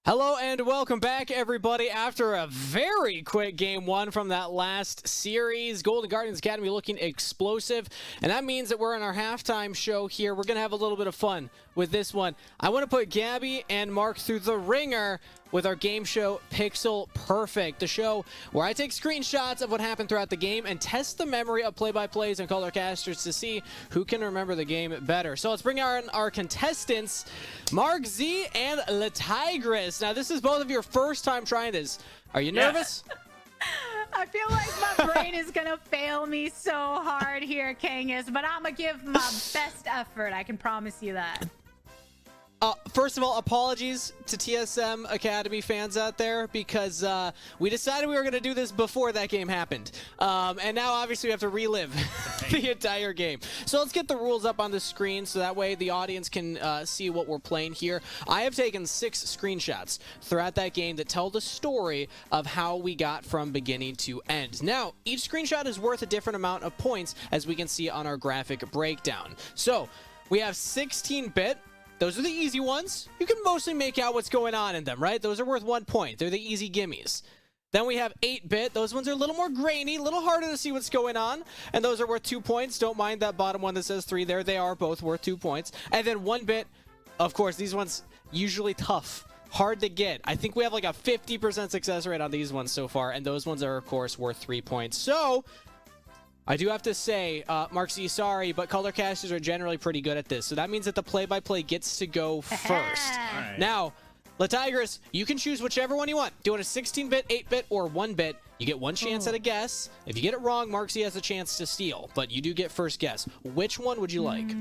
Hello and welcome back, everybody. After a very quick game one from that last series, Golden Guardians Academy looking explosive, and that means that we're in our halftime show here. We're going to have a little bit of fun with this one. I want to put Gabby and Mark through the ringer with our game show Pixel Perfect, the show where I take screenshots of what happened throughout the game and test the memory of play-by-plays and color casters to see who can remember the game better. So let's bring on our contestants, Mark Z and Le Tigris. Now, this is both of your first time trying this. Are you nervous? I feel like my brain is gonna fail me so hard here, Kangas, but I'm gonna give my best effort. I can promise you that. First of all, apologies to TSM Academy fans out there because we decided we were going to do this before that game happened. And now, obviously, we have to relive the entire game. So let's get the rules up on the screen so that way the audience can see what we're playing here. I have taken 6 screenshots throughout that game that tell the story of how we got from beginning to end. Now, each screenshot is worth a different amount of points, as we can see on our graphic breakdown. So we have 16-bit. Those are the easy ones. You can mostly make out what's going on in them, right? Those are worth 1 point. They're the easy gimmies. Then we have 8-bit. Those ones are a little more grainy, a little harder to see what's going on, and those are worth 2 points. Don't mind that bottom one that says 3 there. They are both worth 2 points. And then 1-bit, of course, these ones usually tough, hard to get. I think we have like a 50% success rate on these ones so far, and those ones are, of course, worth 3 points. So I do have to say, Mark Z, sorry, but color casters are generally pretty good at this. So that means that the play-by-play gets to go first. Right. Now, Le Tigris, you can choose whichever one you want. Do you want a 16-bit, 8-bit, or 1-bit? You get one chance at a guess. If you get it wrong, Mark Z has a chance to steal, but you do get first guess. Which one would you like? You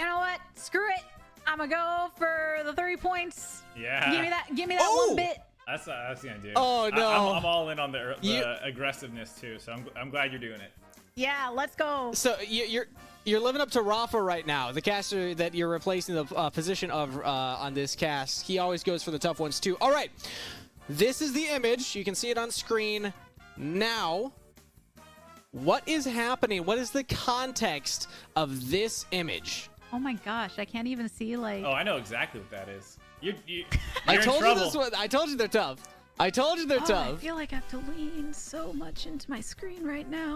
know what? Screw it. I'm gonna go for the 3 points. Yeah. Give me that 1-bit. That's what I was gonna do. Oh, no. I'm all in on the aggressiveness too, so I'm glad you're doing it. Yeah, let's go. So you're living up to Rafa right now, the caster that you're replacing the position of on this cast. He always goes for the tough ones too. All right, this is the image. You can see it on screen now. What is happening? What is the context of this image? Oh my gosh, I can't even see like. Oh, I know exactly what that is. You're I in told trouble. you this one. I told you they're tough. I told you they're I tough. feel like I have to lean so much into my screen right now.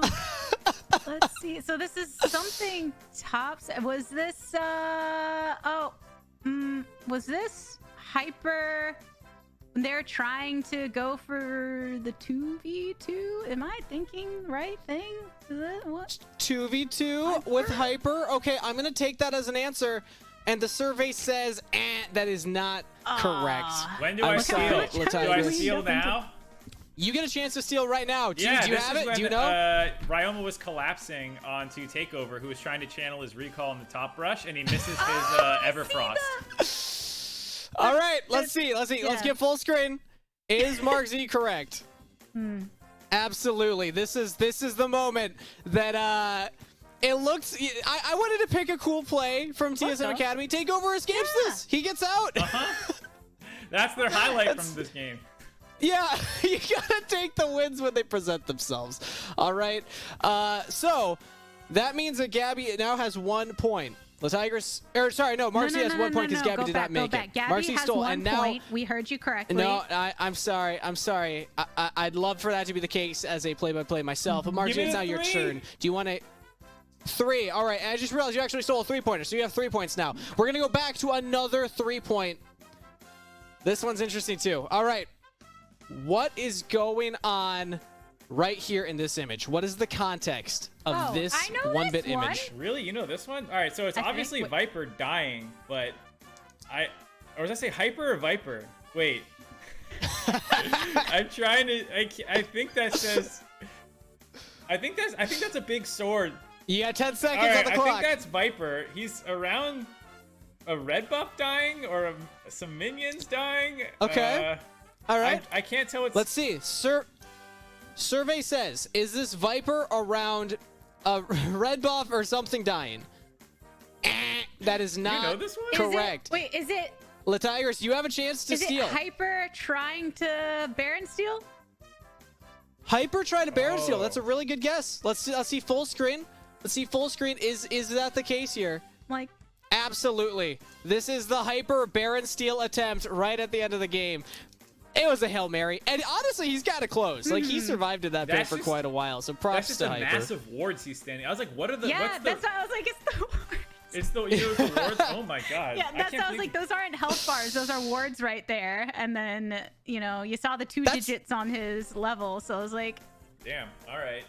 Let's see. So this is something tops. Was this was this hyper? They're trying to go for the 2v2. Am I thinking right thing? Is that what? 2v2 with hyper. Okay, I'm gonna take that as an answer. And the survey says, that is not correct. When do I steal? sorry, Do I steal now? You get a chance to steal right now. Do you have it? When, do you know? Ryoma was collapsing onto Takeover, who was trying to channel his recall in the top brush, and he misses his Everfrost. All right, let's see. Let's get full screen. Is Mark Z correct? Absolutely. This is the moment that it looks. I wanted to pick a cool play from TSM Academy. Takeover escapes this. He gets out. That's their highlight from this game. Yeah, you gotta take the wins when they present themselves. All right. So that means that Gabby now has 1 point. Le Tigris, or sorry, no, Mark Z has 1 point because Gabby did not make it. Gabby has 1 point. We heard you correctly. No, I'm sorry. I'd love for that to be the case as a play-by-play myself. But Mark Z, it's now your turn. Do you want to? 3. All right. And I just realized you actually stole a 3-pointer, so you have 3 points now. We're gonna go back to another 3-point. This one's interesting too. All right. What is going on right here in this image? What is the context of this 1-bit image? Really? You know this one? All right, so it's obviously Viper dying, but or does I say Hyper or Viper? Wait. I'm trying to I think that says I think that's a big sword. You got 10 seconds on the clock. I think that's Viper. He's around a red buff dying or some minions dying. Okay. All right. I can't tell. Let's see. Survey says, is this Viper around a red buff or something dying? That is not this one? correct. Is it? Le Tigris, you have a chance to steal. Is it Hyper trying to Baron steal? Hyper trying to Baron steal. That's a really good guess. Let's see full screen. Let's see full screen. Is that the case here? Like, Absolutely. This is the hyper Baron steal attempt right at the end of the game. It was a Hail Mary. And honestly, he's got to close. Like, he survived in that pit for quite a while. So props that's to just Hyper. massive wards he's standing. I was like, what are the... Yeah, what's that's why I was like, it's the wards. It's the, you know, the wards? Oh my god. Yeah, that's why I was like, those aren't health bars. Those are wards right there. And then, you know, you saw the two digits on his level. So I was like... Damn, all right.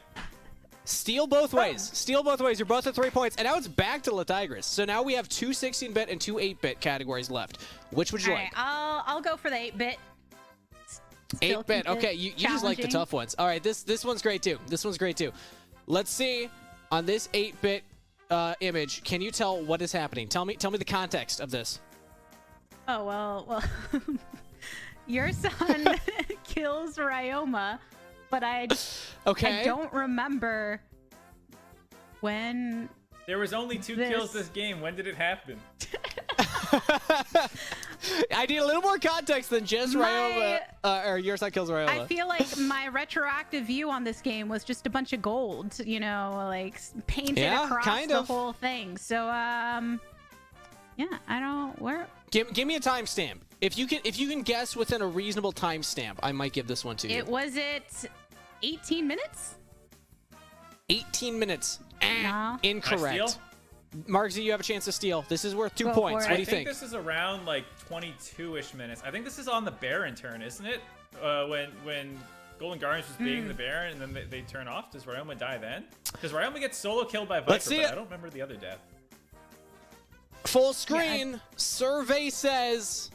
Steal both ways. Steal both ways. You're both at 3 points. And now it's back to Latigris. So now we have 2 16-bit and 2 8-bit categories left. Which would you like? I'll go for the 8-bit. 8-bit. Okay, you just like the tough ones. All right, this one's great too. This one's great too. Let's see on this 8-bit image. Can you tell what is happening? Tell me the context of this. Oh well, your son kills Ryoma, but I don't remember when. There was only 2 kills this game. When did it happen? I need a little more context than just Ryoma, or your son kills Ryoma. I feel like my retroactive view on this game was just a bunch of gold, you know, like painted across the whole thing. So, yeah, I don't. Where? Give me a timestamp. If you can guess within a reasonable timestamp, I might give this one to you. Was it 18 minutes? 18 minutes. No. Incorrect. Mark Z, you have a chance to steal. This is worth 2 points. What do you think? I think this is around like 22-ish minutes. I think this is on the Baron turn, isn't it? When Golden Guardians was beating the Baron and then they turn off. Does Ryoma die then? Because Ryoma gets solo killed by Viper, Let's see but I don't remember the other death. Full screen. Yeah. Survey says...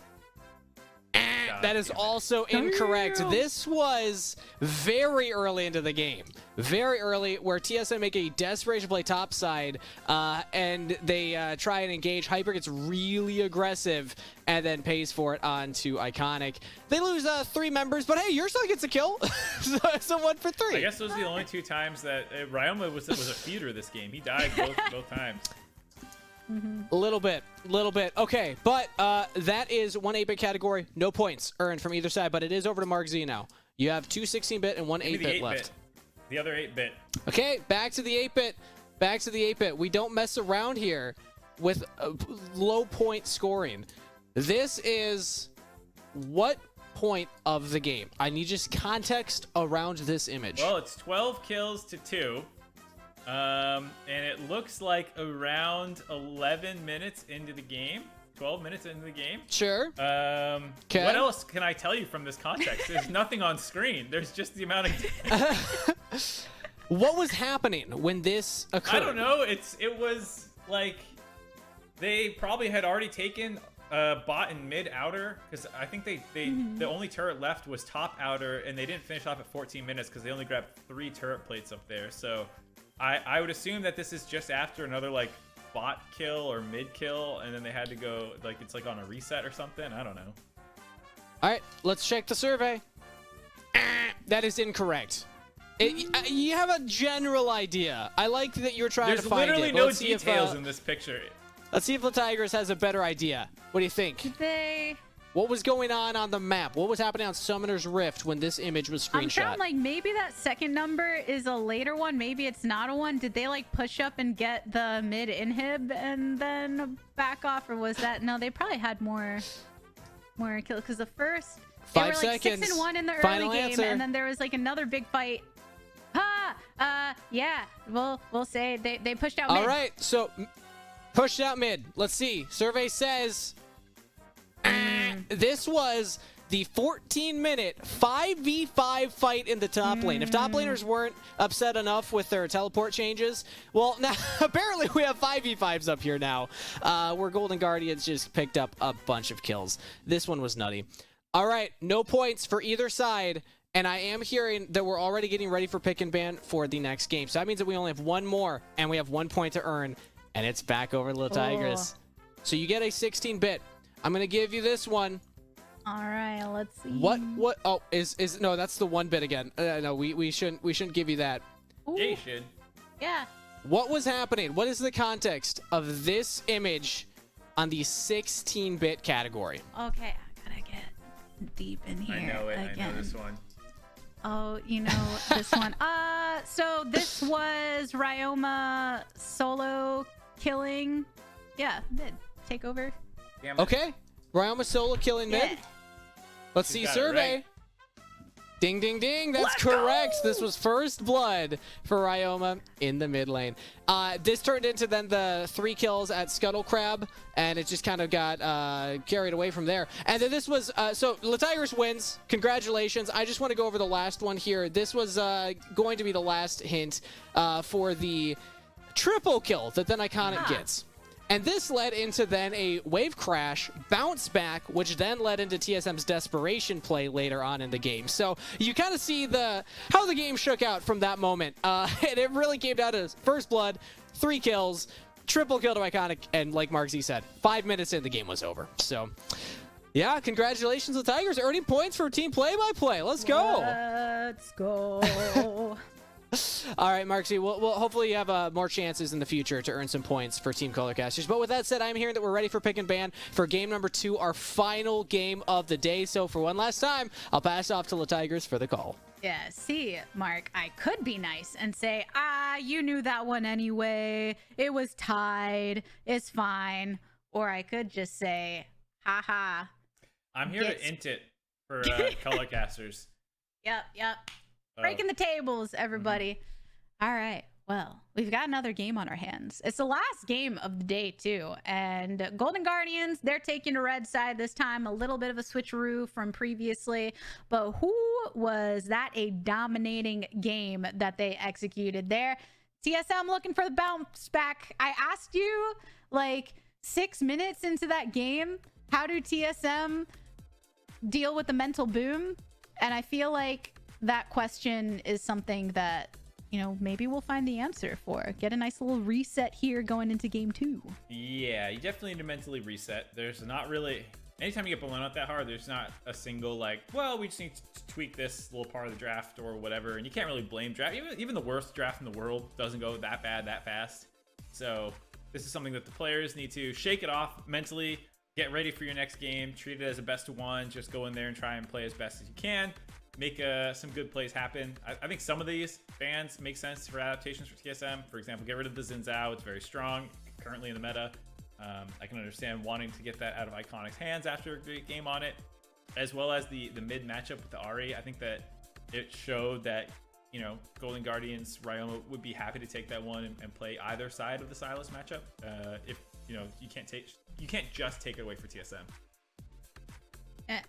that is also incorrect. This was very early into the game. Very early, where TSM make a desperation play topside, and they try and engage. Hyper gets really aggressive and then pays for it onto Iconic. They lose 3 members, but hey, your son gets a kill. so 1 for 3. I guess those are the only 2 times that Ryoma was a feeder this game. He died both times. A little bit. Okay, but that is 1 8-bit category. No points earned from either side, but it is over to Mark Z now. You have 2 16-bit and 1 8-bit left. The other 8-bit. Okay, back to the 8-bit. Back to the 8-bit. We don't mess around here with low point scoring. This is what point of the game? I need just context around this image. Well, it's 12 kills to 2. And it looks like around 11 minutes into the game. 12 minutes into the game. Sure. What else can I tell you from this context? There's nothing on screen. There's just the amount of... What was happening when this occurred? I don't know. It was like they probably had already taken bot and mid outer, because I think the only turret left was top outer, and they didn't finish off at 14 minutes because they only grabbed 3 turret plates up there. So I would assume that this is just after another like bot kill or mid kill, and then they had to go like it's like on a reset or something. I don't know. All right, let's check the survey. That is incorrect. You have a general idea. I like that you're trying to find it. There's literally no details in this picture. Let's see if the Tigers has a better idea. What do you think? What was going on the map? What was happening on Summoner's Rift when this image was screenshot? I'm trying, like, maybe that second number is a later one. Maybe it's not a one. Did they, like, push up and get the mid inhib and then back off? Or was that... No, they probably had more kills. Because the first... 5 they were, like, seconds. 6-1 in the Final early game. answer. And then there was, like, another big fight. Yeah. We'll say they pushed out mid. All right, so... Pushed out mid. Let's see. Survey says... This was the 14-minute 5v5 fight in the top lane. If top laners weren't upset enough with their teleport changes, well, now apparently we have 5v5s up here now, where Golden Guardians just picked up a bunch of kills. This one was nutty. All right, no points for either side, and I am hearing that we're already getting ready for pick and ban for the next game. So that means that we only have 1 more, and we have 1 point to earn, and it's back over to the Tigers. So you get a 16-bit. I'm gonna give you this one. All right, let's see. What? Oh, is no? That's the 1-bit again. No, we shouldn't give you that. Ooh. Yeah, you should. Yeah. What was happening? What is the context of this image on the 16-bit category? Okay, I gotta get deep in here. I know it. Again. I know this one. Oh, you know this one. So this was Ryoma solo killing Yeah, mid. Take over. Damn it. Okay. Ryoma solo killing mid. Yeah. Let's You see got it survey. right. Ding, ding, ding. That's Let's correct. go! This was first blood for Ryoma in the mid lane. This turned into then the 3 kills at Scuttle Crab, and it just kind of got carried away from there. And then this was, so Latigers wins. Congratulations. I just want to go over the last one here. This was going to be the last hint for the triple kill that then Iconic gets. And this led into then a wave crash, bounce back, which then led into TSM's desperation play later on in the game. So you kind of see how the game shook out from that moment. And it really came down to first blood, 3 kills, triple kill to Iconic, and like Mark Z said, 5 minutes in, the game was over. So yeah, congratulations to Tigers, earning points for team play-by-play. Let's go. Let's go. All right, Marksy, we'll hopefully you have more chances in the future to earn some points for Team Colorcasters. But with that said, I'm hearing that we're ready for pick and ban for game number 2, our final game of the day. So for one last time, I'll pass off to the Tigers for the call. Yeah, see, Mark, I could be nice and say, you knew that one anyway. It was tied. It's fine. Or I could just say, haha. I'm here to int it for Colorcasters. Yep. Breaking the tables, everybody. All right. Well, we've got another game on our hands. It's the last game of the day, too. And Golden Guardians, they're taking the red side this time. A little bit of a switcheroo from previously. But who was that a dominating game that they executed there? TSM looking for the bounce back. I asked you, like, 6 minutes into that game, how do TSM deal with the mental boom? And I feel like that question is something that, maybe we'll find the answer for. Get a nice little reset here going into game 2. Yeah, you definitely need to mentally reset. There's not really, anytime you get blown out that hard, there's not a single we just need to tweak this little part of the draft or whatever. And you can't really blame draft. Even the worst draft in the world doesn't go that bad that fast. So this is something that the players need to shake it off mentally, get ready for your next game, treat it as a best of one, just go in there and try and play as best as you can. Make some good plays happen. I think some of these bans make sense for adaptations for TSM. For example, get rid of the Xin Zhao. It's very strong currently in the meta. I can understand wanting to get that out of Iconic's hands after a great game on it, as well as the mid matchup with the Ahri. I think that it showed that Golden Guardians Ryoma would be happy to take that one and play either side of the Sylas matchup. If you can't just take it away for TSM.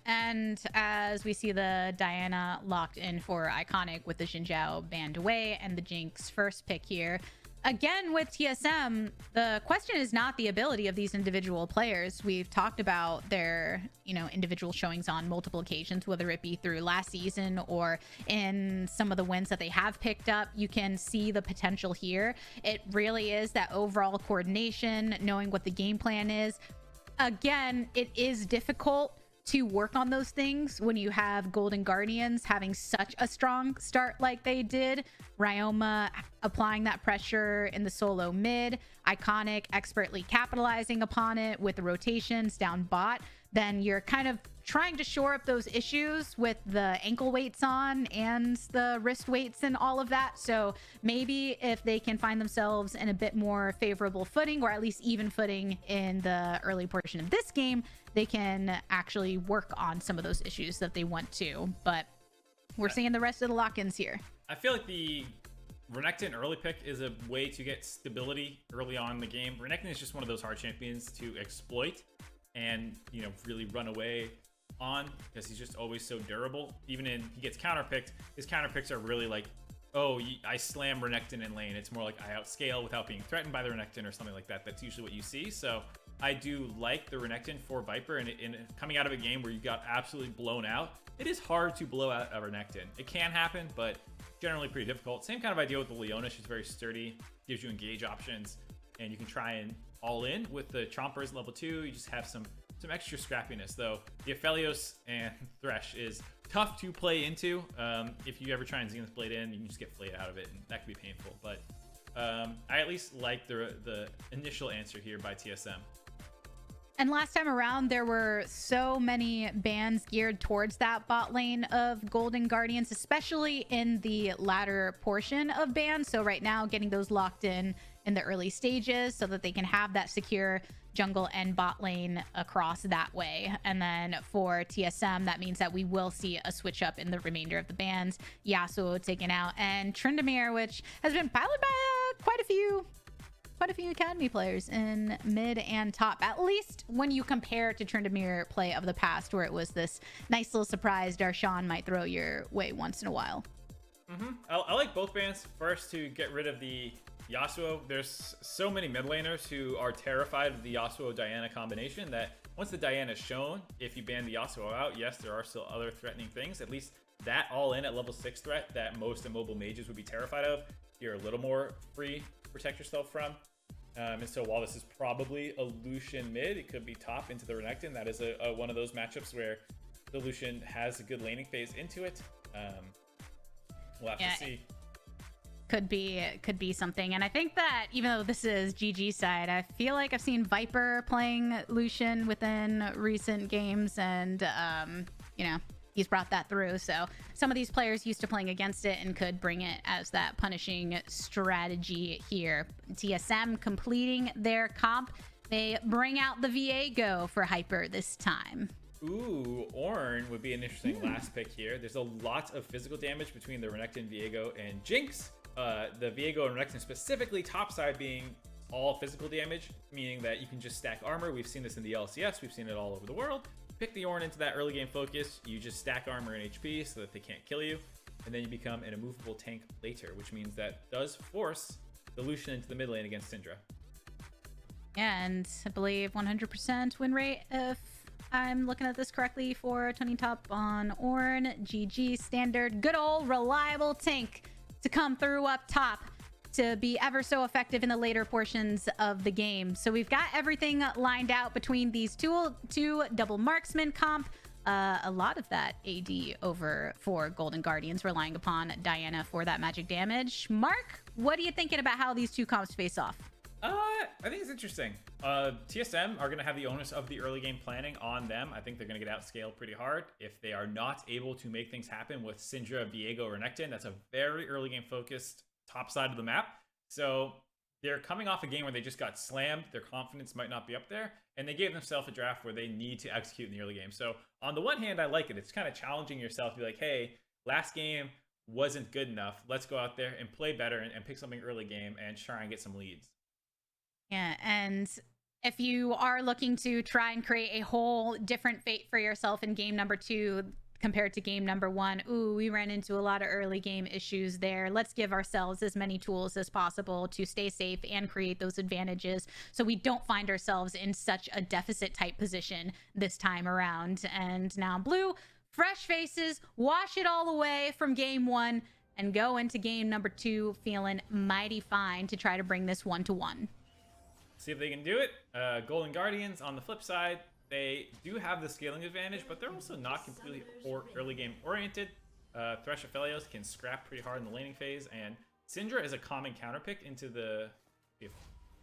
And as we see the Diana locked in for Iconic with the Xin Zhao banned away and the Jinx first pick here. Again, with TSM, the question is not the ability of these individual players. We've talked about their, individual showings on multiple occasions, whether it be through last season or in some of the wins that they have picked up. You can see the potential here. It really is that overall coordination, knowing what the game plan is. Again, it is difficult to work on those things when you have Golden Guardians having such a strong start like they did. Ryoma applying that pressure in the solo mid, Iconic expertly capitalizing upon it with the rotations down bot. Then you're kind of trying to shore up those issues with the ankle weights on and the wrist weights and all of that. So maybe if they can find themselves in a bit more favorable footing, or at least even footing in the early portion of this game, they can actually work on some of those issues that they want to. But we're seeing the rest of the lock-ins here. I feel like the Renekton early pick is a way to get stability early on in the game. Renekton is just one of those hard champions to exploit and really run away on, because he's just always so durable. Even he gets counterpicked, his counterpicks are really like, I slam Renekton in lane. It's more like I outscale without being threatened by the Renekton or something like that. That's usually what you see. So I do like the Renekton for Viper, and coming out of a game where you got absolutely blown out, it is hard to blow out a Renekton. It can happen, but generally pretty difficult. Same kind of idea with the Leona. She's very sturdy, gives you engage options, and you can try and all in with the Chompers level 2. You just have some extra scrappiness, though. The Aphelios and Thresh is tough to play into. If you ever try and Zenith Blade in, you can just get flayed out of it, and that can be painful. But I at least like the initial answer here by TSM. And last time around, there were so many bans geared towards that bot lane of Golden Guardians, especially in the latter portion of bans. So right now, getting those locked in in the early stages so that they can have that secure jungle and bot lane across that way. And then for TSM, that means that we will see a switch up in the remainder of the bans. Yasuo taken out, and Tryndamere, which has been piloted by quite a few Academy players in mid and top, at least when you compare to Tryndamere play of the past, where it was this nice little surprise Darshan might throw your way once in a while. I like both bans. First, to get rid of the Yasuo. There's so many mid laners who are terrified of the Yasuo-Diana combination that once the Diana is shown, if you ban the Yasuo out, yes, there are still other threatening things. At least that all-in at level 6 threat that most immobile mages would be terrified of, you're a little more free to protect yourself from. And so while this is probably a Lucian mid, it could be top into the Renekton. That is one of those matchups where the Lucian has a good laning phase into it. We'll have to see. Could be something. And I think that even though this is GG side, I feel like I've seen Viper playing Lucian within recent games, and you know, he's brought that through. So some of these players used to playing against it and could bring it as that punishing strategy here. TSM completing their comp. They bring out the Viego for Hyper this time. Ooh, Ornn would be an interesting last pick here. There's a lot of physical damage between the Renekton, Viego, and Jinx. The Viego and Renekton specifically, topside being all physical damage, meaning that you can just stack armor. We've seen this in the LCS. We've seen it all over the world. Pick the Ornn into that early game focus. You just stack armor and HP so that they can't kill you. And then you become an immovable tank later, which means that does force the Lucian into the mid lane against Syndra. Yeah, and I believe 100% win rate, if I'm looking at this correctly, for Tony Top on Ornn. GG standard. Good old reliable tank to come through up top to be ever so effective in the later portions of the game. So we've got everything lined out between these two double marksman comp. A lot of that AD over for Golden Guardians, relying upon Diana for that magic damage. Mark, what are you thinking about how these two comps face off? I think it's interesting. TSM are going to have the onus of the early game planning on them. I think they're going to get outscaled pretty hard. If they are not able to make things happen with Syndra, Viego, or Renekton, that's a very early game focused top side of the map. So they're coming off a game where they just got slammed. Their confidence might not be up there. And they gave themselves a draft where they need to execute in the early game. So on the one hand, I like it. It's kind of challenging yourself to be like, hey, last game wasn't good enough. Let's go out there and play better and pick something early game and try and get some leads. Yeah, and if you are looking to try and create a whole different fate for yourself in game number 2 compared to game number 1, ooh, we ran into a lot of early game issues there. Let's give ourselves as many tools as possible to stay safe and create those advantages so we don't find ourselves in such a deficit type position this time around. And now Blue, fresh faces, wash it all away from game 1 and go into game number 2 feeling mighty fine to try to bring this 1-1. See if they can do it. Golden Guardians, on the flip side, they do have the scaling advantage, but they're also not completely early game oriented. Thresh Aphelios can scrap pretty hard in the laning phase, and Syndra is a common counter pick into the... If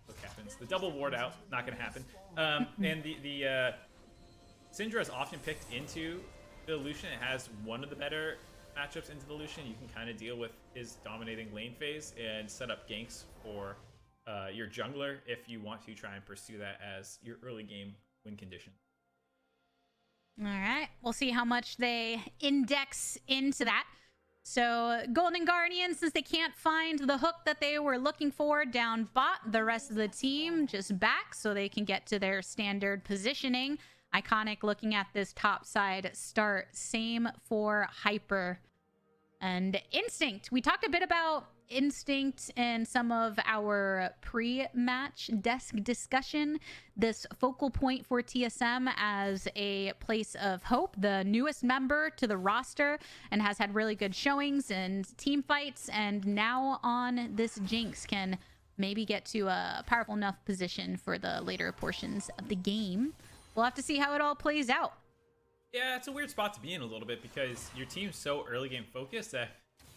what happens, the double ward out, not going to happen. And the Syndra is often picked into the Lucian. It has one of the better matchups into the Lucian. You can kind of deal with his dominating lane phase and set up ganks for your jungler if you want to try and pursue that as your early game win condition. All right, we'll see how much they index into that. So Golden Guardians, since they can't find the hook that they were looking for down bot, the rest of the team just back so they can get to their standard positioning. Iconic looking at this top side start. Same for Hyper and Instinct. We talked a bit about Instinct in some of our pre-match desk discussion. This focal point for TSM as a place of hope, the newest member to the roster, and has had really good showings and team fights, and now on this Jinx can maybe get to a powerful enough position for the later portions of the game. We'll have to see how it all plays out. Yeah, it's a weird spot to be in a little bit because your team's so early game focused that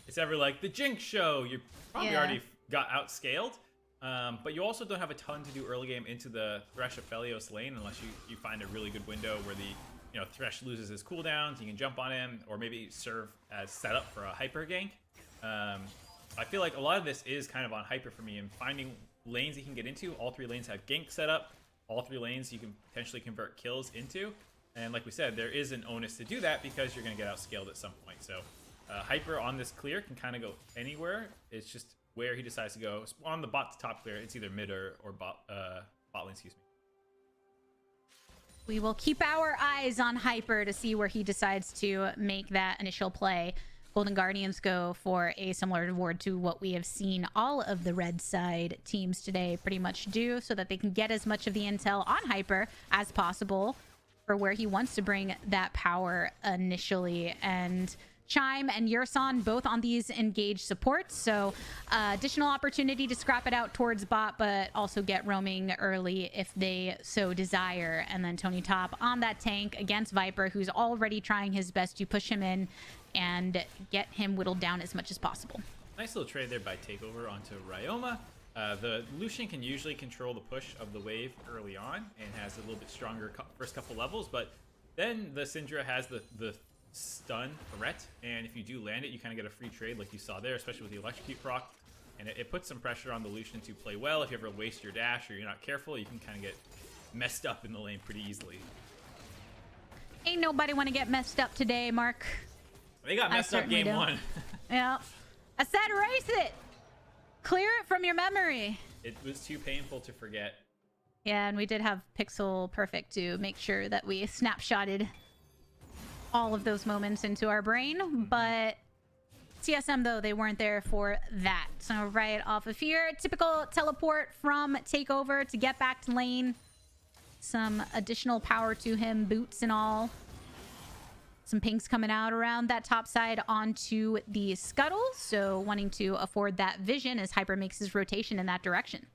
it's ever like the Jinx show. You probably already got outscaled, but you also don't have a ton to do early game into the Thresh Aphelios lane unless you find a really good window where the Thresh loses his cooldowns. You can jump on him or maybe serve as setup for a Hyper gank. I feel like a lot of this is kind of on Hyper for me and finding lanes he can get into. All 3 lanes have gank set up. All 3 lanes you can potentially convert kills into. And like we said, there is an onus to do that because you're going to get outscaled at some point. So Hyper on this clear can kind of go anywhere. It's just where he decides to go. On the bot to top clear, it's either mid or bot lane, excuse me. We will keep our eyes on Hyper to see where he decides to make that initial play. Golden Guardians go for a similar reward to what we have seen all of the red side teams today pretty much do, so that they can get as much of the intel on Hyper as possible for where he wants to bring that power initially. And Chime and Yurson both on these engaged supports, so additional opportunity to scrap it out towards bot, but also get roaming early if they so desire. And then Tony Top on that tank against Viper, who's already trying his best to push him in and get him whittled down as much as possible. Nice little trade there by Takeover onto Ryoma. The Lucian can usually control the push of the wave early on and has a little bit stronger first couple levels, but then the Syndra has the stun threat, and if you do land it, you kind of get a free trade like you saw there, especially with the electrocute proc, and it puts some pressure on the Lucian to play well. If you ever waste your dash or you're not careful, you can kind of get messed up in the lane pretty easily. Ain't nobody want to get messed up today, Mark. They got messed up game 1. Yeah, I said erase it, clear it from your memory. It was too painful to forget. Yeah, and we did have Pixel Perfect to make sure that we snapshotted all of those moments into our brain, but TSM, though, they weren't there for that. So right off of here, typical teleport from Takeover to get back to lane. Some additional power to him, boots and all. Some pinks coming out around that top side onto the scuttle, so wanting to afford that vision as Hyper makes his rotation in that direction.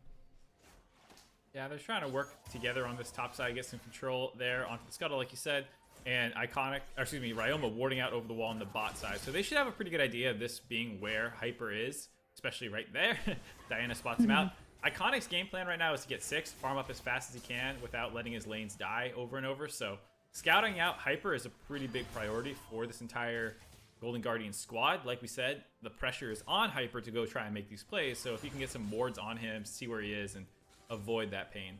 Yeah, they're trying to work together on this top side, get some control there onto the scuttle, like you said. And Ryoma warding out over the wall on the bot side. So they should have a pretty good idea of this being where Hyper is, especially right there. Diana spots him out. Iconic's game plan right now is to get 6, farm up as fast as he can without letting his lanes die over and over. So scouting out Hyper is a pretty big priority for this entire Golden Guardian squad. Like we said, the pressure is on Hyper to go try and make these plays. So if you can get some wards on him, see where he is, and avoid that pain.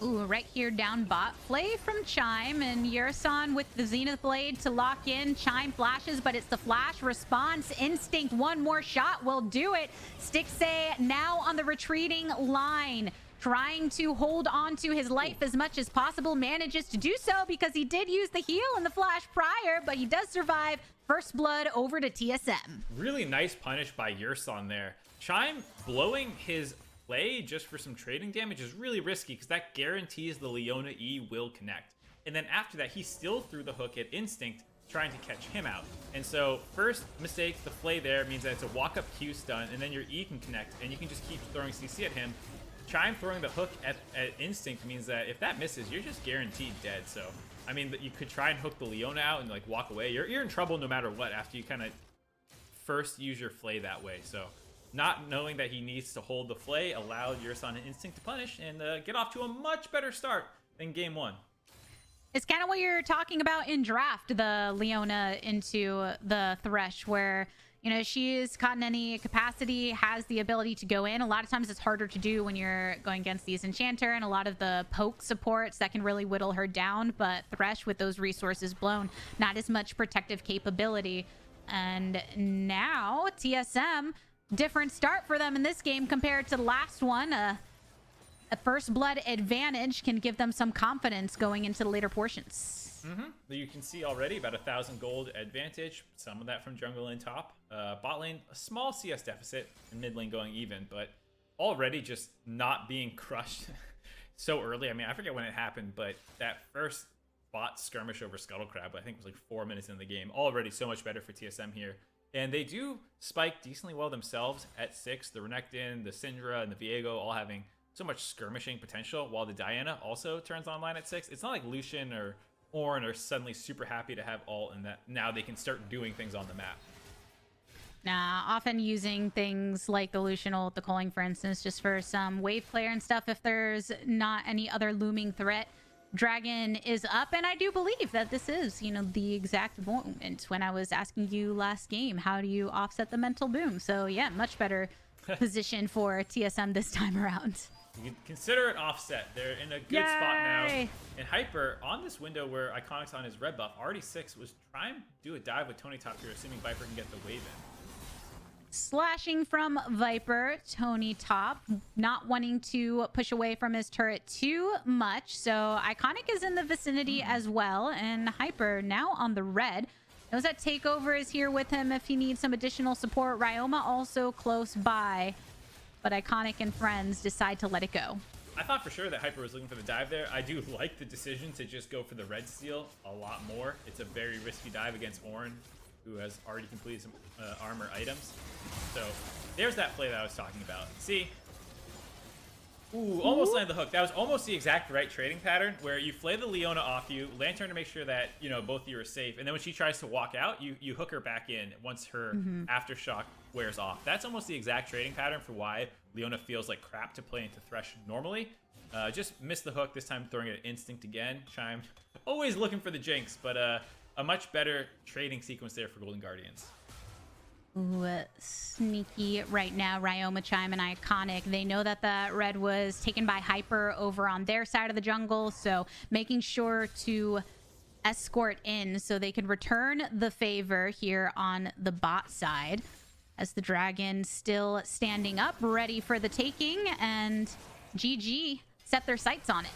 Ooh, right here down bot. Play from Chime, and Yurson with the Zenith Blade to lock in. Chime flashes, but it's the flash response. Instinct, one more shot will do it. Stixxay now on the retreating line, trying to hold on to his life as much as possible. Manages to do so because he did use the heal and the flash prior, but he does survive. First blood over to TSM. Really nice punish by Yurson there. Chime blowing his play just for some trading damage is really risky because that guarantees the Leona E will connect. And then after that, he still threw the hook at Instinct, trying to catch him out. And so first mistake, the play there means that it's a walk-up Q stun, and then your E can connect, and you can just keep throwing CC at him. Chime throwing the hook at Instinct means that if that misses, you're just guaranteed dead. So, I mean, you could try and hook the Leona out and like walk away. You're in trouble no matter what after you kind of first use your flay that way. So not knowing that he needs to hold the flay allowed Yurson and Instinct to punish and get off to a much better start than game 1. It's kind of what you're talking about in draft, the Leona into the Thresh, where, you know, she's caught in any capacity, has the ability to go in. A lot of times it's harder to do when you're going against these Enchanter and a lot of the poke supports that can really whittle her down. But Thresh, with those resources blown, not as much protective capability. And now TSM, different start for them in this game compared to the last one. A first blood advantage can give them some confidence going into the later portions. You can see already about 1,000 gold advantage, some of that from jungle and top. Bot lane, a small CS deficit, and mid lane going even, but already just not being crushed so early. I mean, I forget when it happened, but that first bot skirmish over Scuttle Crab, I think was like 4 minutes in the game. Already so much better for TSM here. And they do spike decently well themselves at 6. The Renekton, the Syndra, and the Viego all having so much skirmishing potential, while the Diana also turns online at 6. It's not like Lucian or Ornn are suddenly super happy to have ult and that now they can start doing things on the map. Nah, often using things like the Lucian ult, the Culling, for instance, just for some wave player and stuff if there's not any other looming threat. Dragon is up, and I do believe that this is, you know, the exact moment when I was asking you last game, how do you offset the mental boom? So yeah, much better position for TSM this time around. You can consider it offset. They're in a good spot now. And Hyper, on this window where Iconic's on his red buff, RD6 was trying to do a dive with Tony top here, assuming Viper can get the wave in. Slashing from Viper, Tony top, not wanting to push away from his turret too much. So Iconic is in the vicinity as well, and Hyper now on the red. Knows that Takeover is here with him if he needs some additional support. Ryoma also close by, but Iconic and friends decide to let it go. I thought for sure that Hyper was looking for the dive there. I do like the decision to just go for the red steal a lot more. It's a very risky dive against Ornn, who has already completed some armor items. So there's that play that I was talking about. See? Ooh, almost landed the hook. That was almost the exact right trading pattern, where you flay the Leona off you, Lantern to make sure that, you know, both of you are safe, and then when she tries to walk out, you hook her back in once her aftershock wears off. That's almost the exact trading pattern for why Leona feels like crap to play into Thresh normally. Just missed the hook, this time throwing it at Instinct again. Chime, always looking for the jinx, but a much better trading sequence there for Golden Guardians. Ooh, sneaky right now. Ryoma, Chime, and Iconic. They know that the red was taken by Hyper over on their side of the jungle, so making sure to escort in so they can return the favor here on the bot side. As the dragon still standing up, ready for the taking, and GG set their sights on it.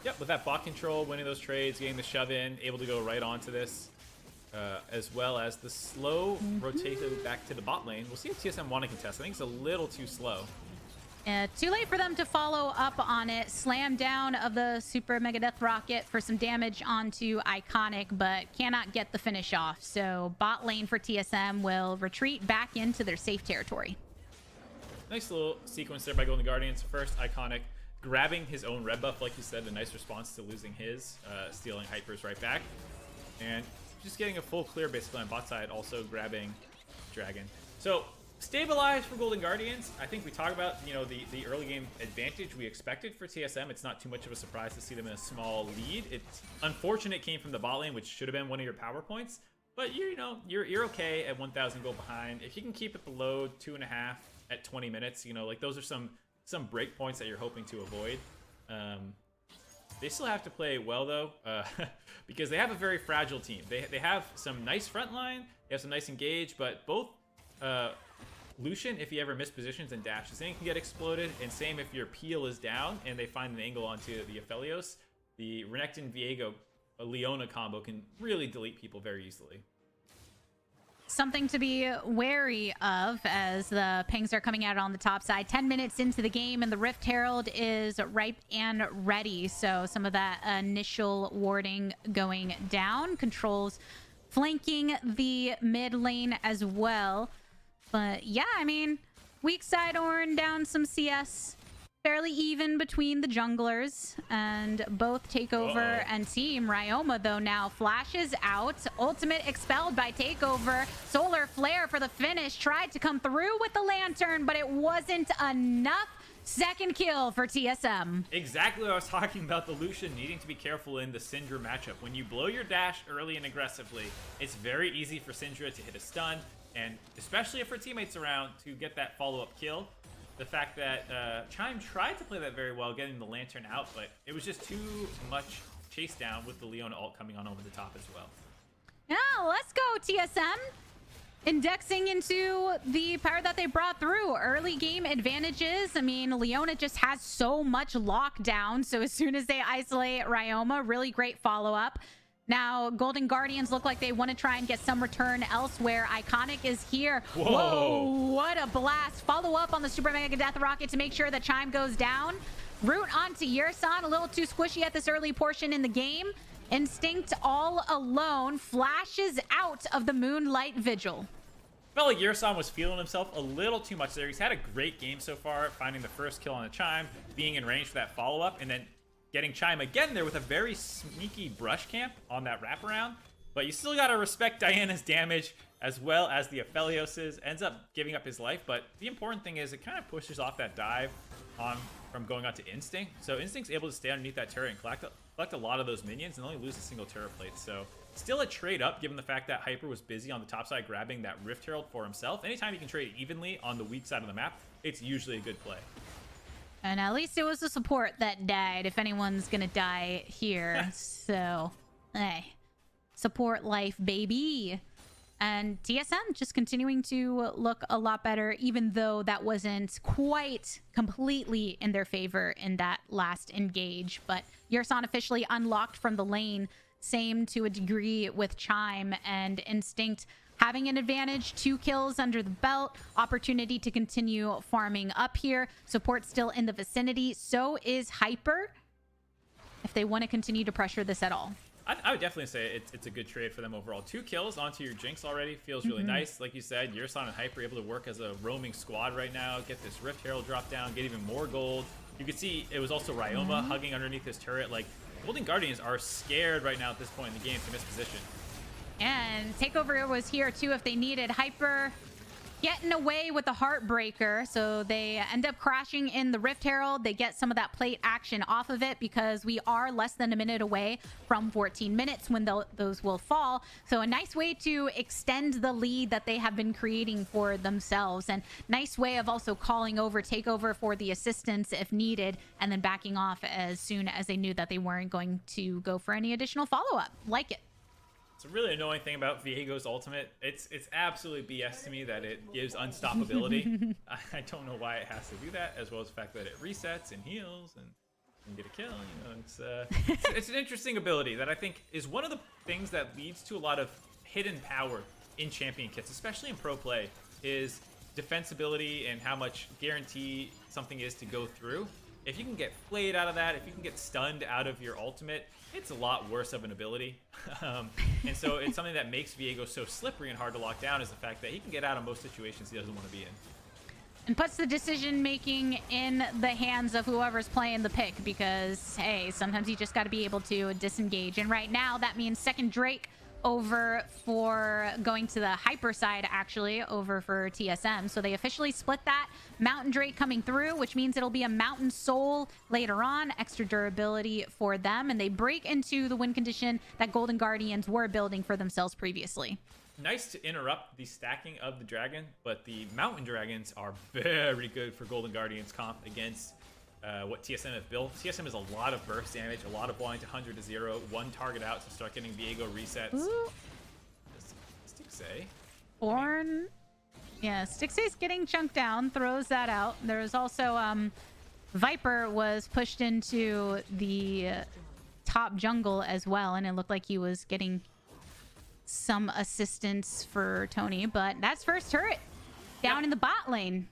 Yep, with that bot control, winning those trades, getting the shove in, able to go right onto this. As well as the slow rotation back to the bot lane. We'll see if TSM want to contest. I think it's a little too slow. Too late for them to follow up on it. Slam down of the Super Mega Death Rocket for some damage onto Iconic, but cannot get the finish off. So bot lane for TSM will retreat back into their safe territory. Nice little sequence there by Golden Guardians. First, Iconic grabbing his own red buff, like you said, a nice response to losing his, stealing Hyper's right back. And just getting a full clear basically on bot side, also grabbing Dragon. So stabilized for Golden Guardians. I think we talked about, you know, the early game advantage we expected for TSM. It's not too much of a surprise to see them in a small lead. It's unfortunate it came from the bot lane, which should have been one of your power points. But you're okay at 1,000 gold behind. If you can keep it below 2.5 at 20 minutes, you know, like those are some break points that you're hoping to avoid. They still have to play well, though, because they have a very fragile team. They have some nice front line, they have some nice engage, but both Lucian, if he ever mispositions and dashes in, can get exploded, and same if your peel is down and they find an angle onto the Aphelios, the Renekton Viego Leona combo can really delete people very easily. Something to be wary of as the pings are coming out on the top side. 10 minutes into the game and the Rift Herald is ripe and ready. So some of that initial warding going down. Controls flanking the mid lane as well. But yeah, I mean, weak side Ornn down some CS. Fairly even between the junglers, and both Takeover and Team Ryoma, though, now flashes out. Ultimate expelled by Takeover. Solar Flare for the finish. Tried to come through with the Lantern, but it wasn't enough. Second kill for TSM. Exactly what I was talking about, the Lucian needing to be careful in the Syndra matchup. When you blow your dash early and aggressively, it's very easy for Syndra to hit a stun, and especially if her teammate's around, to get that follow-up kill. The fact that Chime tried to play that very well, getting the Lantern out, but it was just too much chase down with the Leona ult coming on over the top as well. Yeah, let's go, TSM. Indexing into the power that they brought through. Early game advantages. I mean, Leona just has so much lockdown, so as soon as they isolate Ryoma, really great follow-up. Now, Golden Guardians look like they want to try and get some return elsewhere. Iconic is here. Whoa, what a blast. Follow up on the Super Mega Death Rocket to make sure that Chime goes down. Root onto Yersan, a little too squishy at this early portion in the game. Instinct all alone flashes out of the Moonlight Vigil. Felt like Yersan was feeling himself a little too much there. He's had a great game so far, finding the first kill on the Chime, being in range for that follow-up, and then getting Chime again there with a very sneaky brush camp on that wraparound. But you still gotta respect Diana's damage as well as the Aphelios's. Ends up giving up his life, but the important thing is it kind of pushes off that dive on from going out to Instinct. So Instinct's able to stay underneath that turret and collect a lot of those minions and only lose a single turret plate. So still a trade up, given the fact that Hyper was busy on the top side grabbing that Rift Herald for himself. Anytime you can trade evenly on the weak side of the map, it's usually a good play. And at least it was the support that died, if anyone's gonna die here. So, hey, support life, baby. And TSM just continuing to look a lot better, even though that wasn't quite completely in their favor in that last engage. But Yerson officially unlocked from the lane. Same to a degree with Chime and Instinct having an advantage. 2 kills under the belt. Opportunity to continue farming up here. Support still in the vicinity. So is Hyper, if they want to continue to pressure this at all. I would definitely say it's a good trade for them overall. 2 kills onto your Jinx already feels really nice. Like you said, Yerson and Hyper able to work as a roaming squad right now. Get this Rift Herald drop down, get even more gold. You can see it was also Ryoma hugging underneath his turret. Like, Golden Guardians are scared right now at this point in the game to miss position. And Takeover was here too if they needed. Hyper getting away with the Heartbreaker, so they end up crashing in the Rift Herald. They get some of that plate action off of it because we are less than a minute away from 14 minutes when those will fall. So a nice way to extend the lead that they have been creating for themselves, and nice way of also calling over Takeover for the assistance if needed, and then backing off as soon as they knew that they weren't going to go for any additional follow-up. Like it. It's a really annoying thing about Viego's ultimate. It's absolutely BS to me that it gives unstoppability. I don't know why it has to do that, as well as the fact that it resets and heals and can get a kill. You know, it's an interesting ability that I think is one of the things that leads to a lot of hidden power in champion kits, especially in pro play, is defensibility and how much guarantee something is to go through. If you can get flayed out of that, if you can get stunned out of your ultimate, it's a lot worse of an ability. And so it's something that makes Viego so slippery and hard to lock down, is the fact that he can get out of most situations he doesn't want to be in. And puts the decision making in the hands of whoever's playing the pick, because, hey, sometimes you just got to be able to disengage. And right now, that means second Drake over for going to the Hyper side, actually, over for TSM. So they officially split that. Mountain Drake coming through, which means it'll be a Mountain Soul later on. Extra durability for them. And they break into the win condition that Golden Guardians were building for themselves previously. Nice to interrupt the stacking of the dragon, but the Mountain Dragons are very good for Golden Guardians comp against what TSM have built. TSM is a lot of burst damage, a lot of wanting to 100 to 0, one target out to start getting Viego resets. Stixay. Ornn. Yeah, Stixay's getting chunked down, throws that out. There's also Viper was pushed into the top jungle as well, and it looked like he was getting some assistance for Tony, but that's first turret down in the bot lane.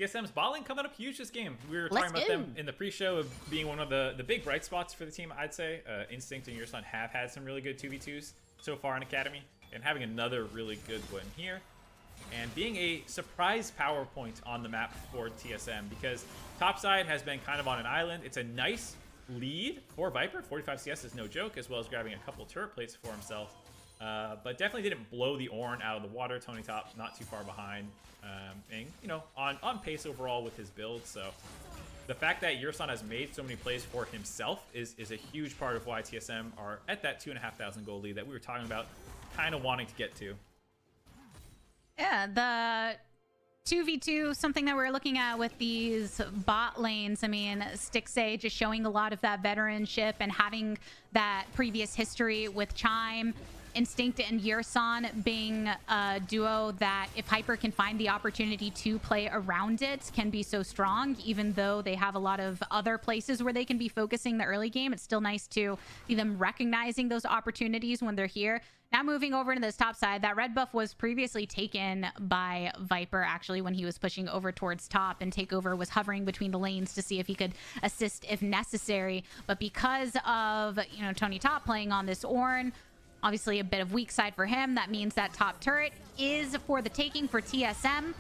TSM's bot lane coming up huge this game. We were talking about them in the pre-show of being one of the big bright spots for the team, I'd say. Instinct and Yerson have had some really good 2v2s so far in Academy, and having another really good one here. And being a surprise power point on the map for TSM, because topside has been kind of on an island. It's a nice lead for Viper. 45 CS is no joke, as well as grabbing a couple turret plates for himself. But definitely didn't blow the Ornn out of the water. Tony Top not too far behind, and you know, on pace overall with his build. So the fact that Yerson has made so many plays for himself is a huge part of why TSM are at that 2,500 goal lead that we were talking about, kind of wanting to get to. Yeah, the 2v2, something that we're looking at with these bot lanes. I mean, Stixay just showing a lot of that veteranship and having that previous history with Chime. Instinct and Yerson being a duo that, if Hyper can find the opportunity to play around it, can be so strong. Even though they have a lot of other places where they can be focusing the early game, it's still nice to see them recognizing those opportunities when they're here. Now moving over to this top side, that red buff was previously taken by Viper, actually, when he was pushing over towards top, and Takeover was hovering between the lanes to see if he could assist if necessary. But because of, you know, Tony Top playing on this Ornn, obviously a bit of weak side for him, that means that top turret is for the taking for TSM.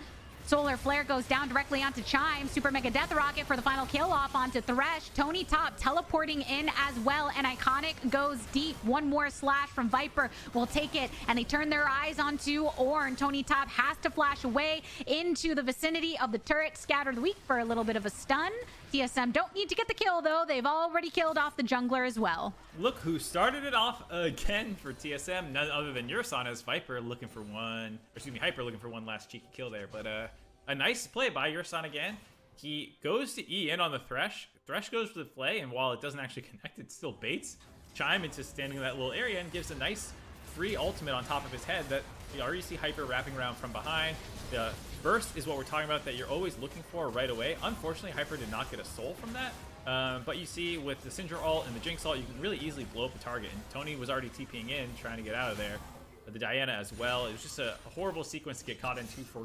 Solar Flare goes down directly onto Chime. Super Mega Death Rocket for the final kill off onto Thresh. Tony Top teleporting in as well, and Iconic goes deep. One more slash from Viper will take it, and they turn their eyes onto Ornn. Tony Top has to flash away into the vicinity of the turret. Scattered Weak for a little bit of a stun. TSM don't need to get the kill, though. They've already killed off the jungler as well. Look who started it off again for TSM, none other than Yurson, as Viper looking for one, excuse me, Hyper looking for one last cheeky kill there. But a nice play by Yurson again. He goes to E in on the Thresh. Thresh goes for the play, and while it doesn't actually connect, it still baits Chime into standing in that little area and gives a nice free ultimate on top of his head that you already see Hyper wrapping around from behind. The burst is what we're talking about that you're always looking for right away. Unfortunately, Hyper did not get a soul from that. But you see with the Syndra ult and the Jinx ult, you can really easily blow up a target. And Tony was already TPing in, trying to get out of there. But the Diana as well. It was just a horrible sequence to get caught into for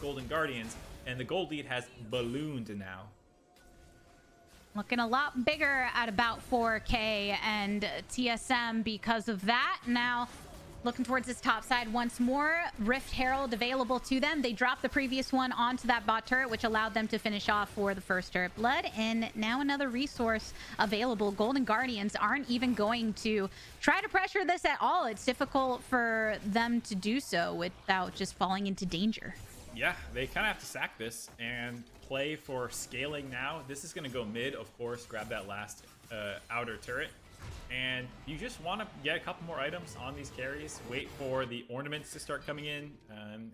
Golden Guardians. And the gold lead has ballooned now. Looking a lot bigger at about 4K, and TSM, because of that, now looking towards this top side once more. Rift Herald available to them. They dropped the previous one onto that bot turret, which allowed them to finish off for the first turret blood. And now another resource available. Golden Guardians aren't even going to try to pressure this at all. It's difficult for them to do so without just falling into danger. Yeah, they kind of have to sack this and play for scaling now. This is going to go mid, of course, grab that last outer turret. And you just want to get a couple more items on these carries, wait for the ornaments to start coming in,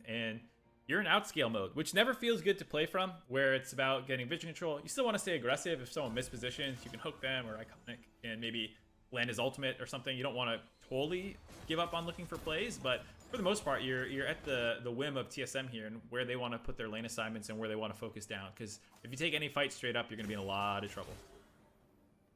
and you're in outscale mode, which never feels good to play from, where it's about getting vision control. You still want to stay aggressive. If someone mispositions, you can hook them or Iconic and maybe land his ultimate or something. You don't want to totally give up on looking for plays, but for the most part, you're at the whim of TSM here and where they want to put their lane assignments and where they want to focus down. Because if you take any fight straight up, you're going to be in a lot of trouble.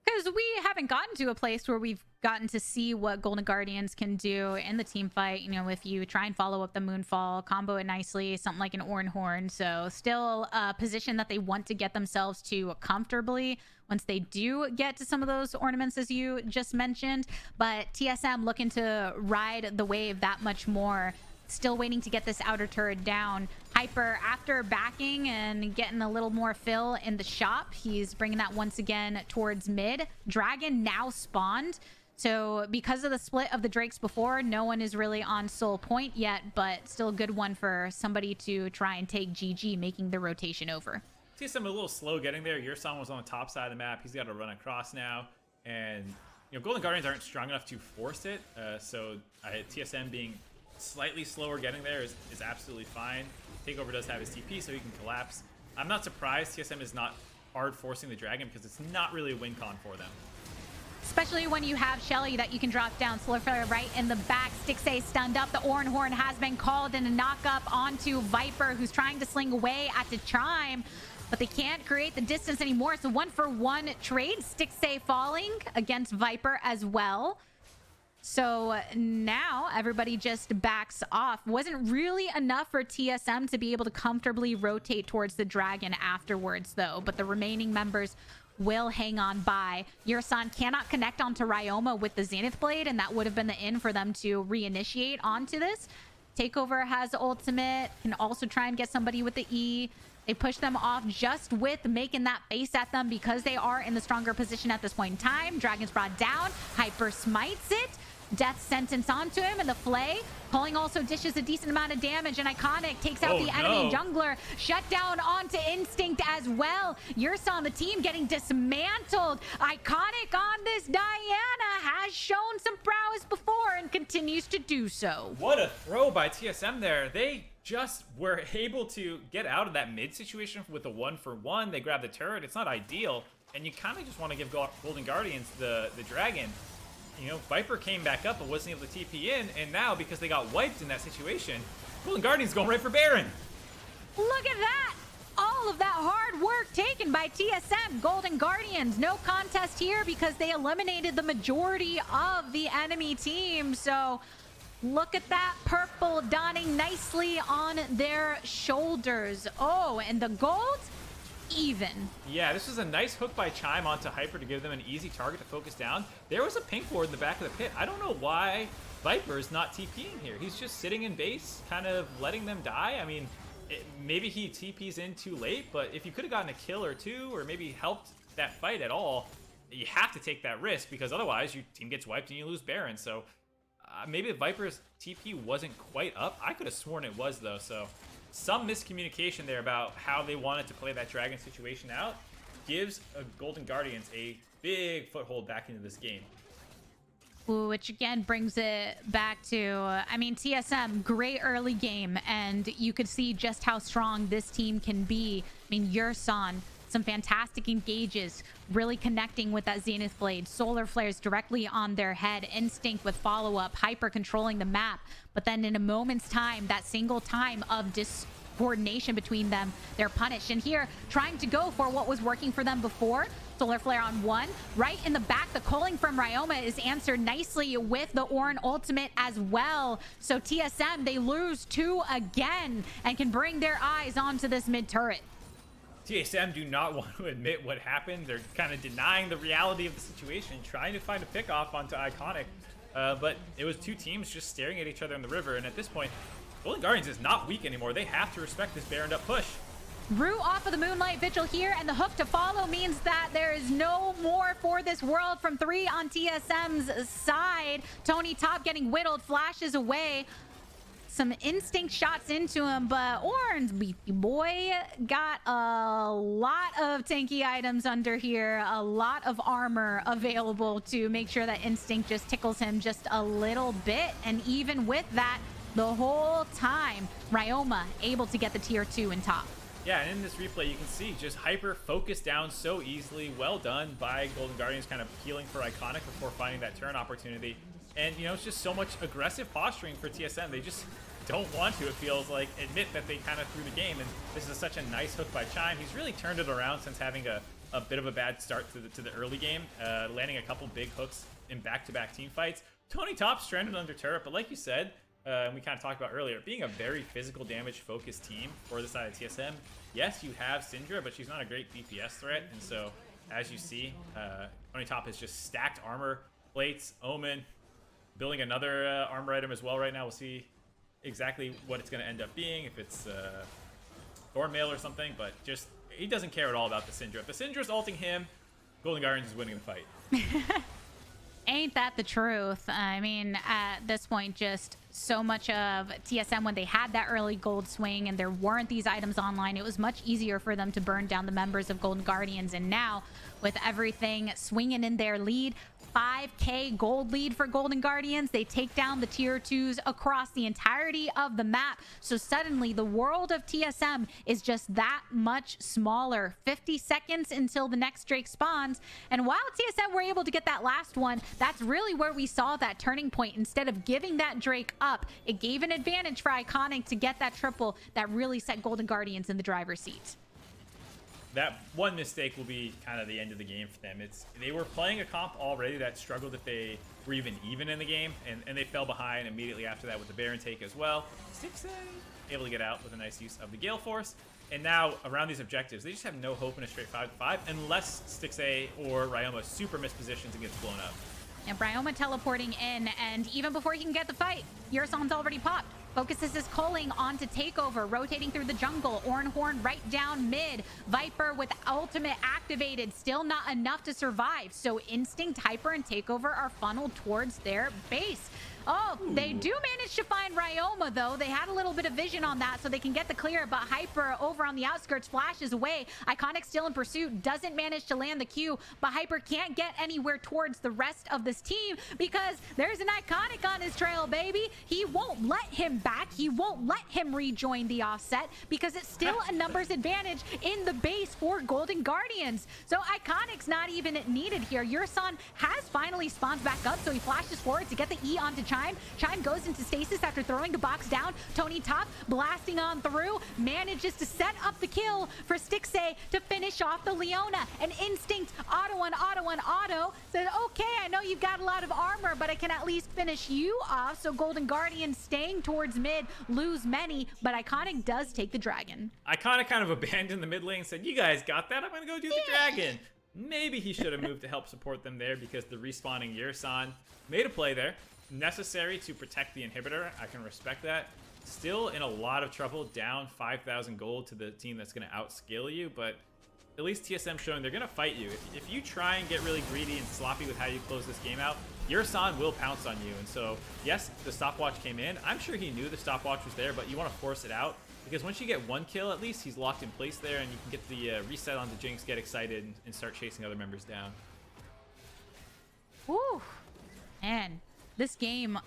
Because we haven't gotten to a place where we've gotten to see what Golden Guardians can do in the team fight. You know, if you try and follow up the Moonfall, combo it nicely, something like an Ornhorn. So still a position that they want to get themselves to comfortably once they do get to some of those ornaments, as you just mentioned. But TSM looking to ride the wave that much more. Still waiting to get this outer turret down. Hyper, after backing and getting a little more fill in the shop, he's bringing that once again towards mid. Dragon now spawned. So because of the split of the Drakes before, no one is really on soul point yet, but still a good one for somebody to try and take GG, making the rotation over. TSM a little slow getting there. Yurson was on the top side of the map. He's got to run across now. And, you know, Golden Guardians aren't strong enough to force it. So TSM being slightly slower getting there is absolutely fine. Takeover does have his TP, so he can collapse. I'm not surprised TSM is not hard forcing the dragon because it's not really a win con for them. Especially when you have Shelly that you can drop down. Slurfire right in the back. Stixay stunned up. The Ornhorn has been called in a knock up onto Viper, who's trying to sling away at the Chime, but they can't create the distance anymore. It's a 1-for-1 trade. Stixay falling against Viper as well. So now everybody just backs off. Wasn't really enough for TSM to be able to comfortably rotate towards the dragon afterwards, though. But the remaining members will hang on by. Yurson cannot connect onto Ryoma with the Zenith Blade, and that would have been the in for them to reinitiate onto this. Takeover has ultimate, can also try and get somebody with the E. They push them off just with making that face at them because they are in the stronger position at this point in time. Dragon's brought down. Hyper smites it. Death sentence onto him, and the Flay pulling also dishes a decent amount of damage, and Iconic takes out the enemy jungler. Shut down onto Instinct as well. Yurson, the team getting dismantled. Iconic on this Diana has shown some prowess before and continues to do so. What a throw by TSM there. They just were able to get out of that mid situation with a 1-for-1. They grab the turret. It's not ideal, and you kind of just want to give Golden Guardians the dragon. You know, Viper came back up but wasn't able to TP in, and now because they got wiped in that situation, Golden Guardians going right for Baron. Look at that! All of that hard work taken by TSM. Golden Guardians, no contest here because they eliminated the majority of the enemy team. So look at that purple donning nicely on their shoulders. Oh, and the gold? Even. Yeah, this was a nice hook by Chime onto Hyper to give them an easy target to focus down. There was a pink ward in the back of the pit. I don't know why Viper is not TPing here. He's just sitting in base, kind of letting them die. I mean, maybe he TPs in too late, but if you could have gotten a kill or two or maybe helped that fight at all, you have to take that risk because otherwise your team gets wiped and you lose Baron. So maybe Viper's TP wasn't quite up. I could have sworn it was, though, so some miscommunication there about how they wanted to play that dragon situation out. gives Golden Guardians a big foothold back into this game. Ooh, which again brings it back to, I mean, TSM, great early game, and you could see just how strong this team can be. I mean, Yurson, some fantastic engages, really connecting with that Zenith Blade, solar flares directly on their head, Instinct with follow-up, Hyper controlling the map, but then in a moment's time, that single time of coordination between them, they're punished. And here, trying to go for what was working for them before, solar flare on one, right in the back. The calling from Ryoma is answered nicely with the Ornn ultimate as well. So TSM, they lose 2 again and can bring their eyes onto this mid turret. TSM do not want to admit what happened. They're kind of denying the reality of the situation, trying to find a pick-off onto Iconic. But it was 2 teams just staring at each other in the river, and at this point, Golden Guardians is not weak anymore. They have to respect this Baroned up push. Rue off of the Moonlight Vigil here, and the hook to follow means that there is no more for this world from 3 on TSM's side. Tony Top getting whittled, flashes away. Some instinct shots into him, but Ornn's beefy boy got a lot of tanky items under here, a lot of armor available to make sure that instinct just tickles him just a little bit. And even with that, the whole time, Ryoma able to get the tier 2 in top. Yeah, and in this replay, you can see just Hyper focused down so easily. Well done by Golden Guardians, kind of healing for Iconic before finding that turn opportunity. And, you know, it's just so much aggressive posturing for TSM. They just don't want to, it feels like, admit that they kind of threw the game. And this is such a nice hook by Chime. He's really turned it around since having a bit of a bad start to the early game, landing a couple big hooks in back-to-back team fights. Tony Top stranded under turret, but like you said, and we kind of talked about earlier, being a very physical damage focused team for the side of TSM. Yes, you have Syndra, but she's not a great DPS threat, and so as you see, Tony Top has just stacked armor plates. Omen building another armor item as well right now. We'll see exactly what it's going to end up being, if it's Thornmail or something, but just he doesn't care at all about the Syndra. If the Syndra's ulting him, Golden Guardians is winning the fight. Ain't that the truth? I mean, at this point, just so much of TSM, when they had that early gold swing and there weren't these items online, it was much easier for them to burn down the members of Golden Guardians. And now, with everything swinging in their lead, 5k gold lead for Golden Guardians, they take down the tier 2s across the entirety of the map. So suddenly the world of TSM is just that much smaller. 50 seconds until the next Drake spawns, and while TSM were able to get that last one, that's really where we saw that turning point. Instead of giving that Drake up, it gave an advantage for Iconic to get that triple that really set Golden Guardians in the driver's seat. That one mistake will be kind of the end of the game for them. They were playing a comp already that struggled if they were even in the game, and they fell behind immediately after that with the Baron take as well. TSMA able to get out with a nice use of the Gale Force, and now around these objectives, they just have no hope in a straight 5-5 unless TSMA or Ryoma super mispositions and gets blown up. And Ryoma teleporting in, and even before he can get the fight, Yurson's already popped. Focuses his culling onto Takeover, rotating through the jungle. Horn right down mid. Viper with ultimate activated. Still not enough to survive. So Instinct, Hyper, and Takeover are funneled towards their base. Oh, they do manage to find Ryoma, though. They had a little bit of vision on that, so they can get the clear, but Hyper over on the outskirts flashes away. Iconic still in pursuit, doesn't manage to land the Q, but Hyper can't get anywhere towards the rest of this team because there's an Iconic on his trail, baby. He won't let him back. He won't let him rejoin the offset because it's still a numbers advantage in the base for Golden Guardians. So Iconic's not even needed here. Yurson has finally spawned back up, so he flashes forward to get the E onto Chime. Chime goes into stasis after throwing the box down. Tony Top blasting on through, manages to set up the kill for Stixay to finish off the Leona. And Instinct auto said, okay, I know you've got a lot of armor, but I can at least finish you off. So Golden Guardians staying towards mid, lose many, but Iconic does take the dragon. Iconic kind of abandoned the mid lane and said, you guys got that, I'm gonna go do the dragon. Maybe he should have moved to help support them there because the respawning Yurson made a play there. Necessary to protect the inhibitor. I can respect that. Still in a lot of trouble, down 5,000 gold to the team that's going to outskill you, but at least TSM showing they're going to fight you. If you try and get really greedy and sloppy with how you close this game out, Yurson will pounce on you. And so, yes, the stopwatch came in. I'm sure he knew the stopwatch was there, but you want to force it out Because once you get 1 kill, at least he's locked in place there, and you can get the reset on the Jinx, get excited, and start chasing other members down. Woo! Man, this game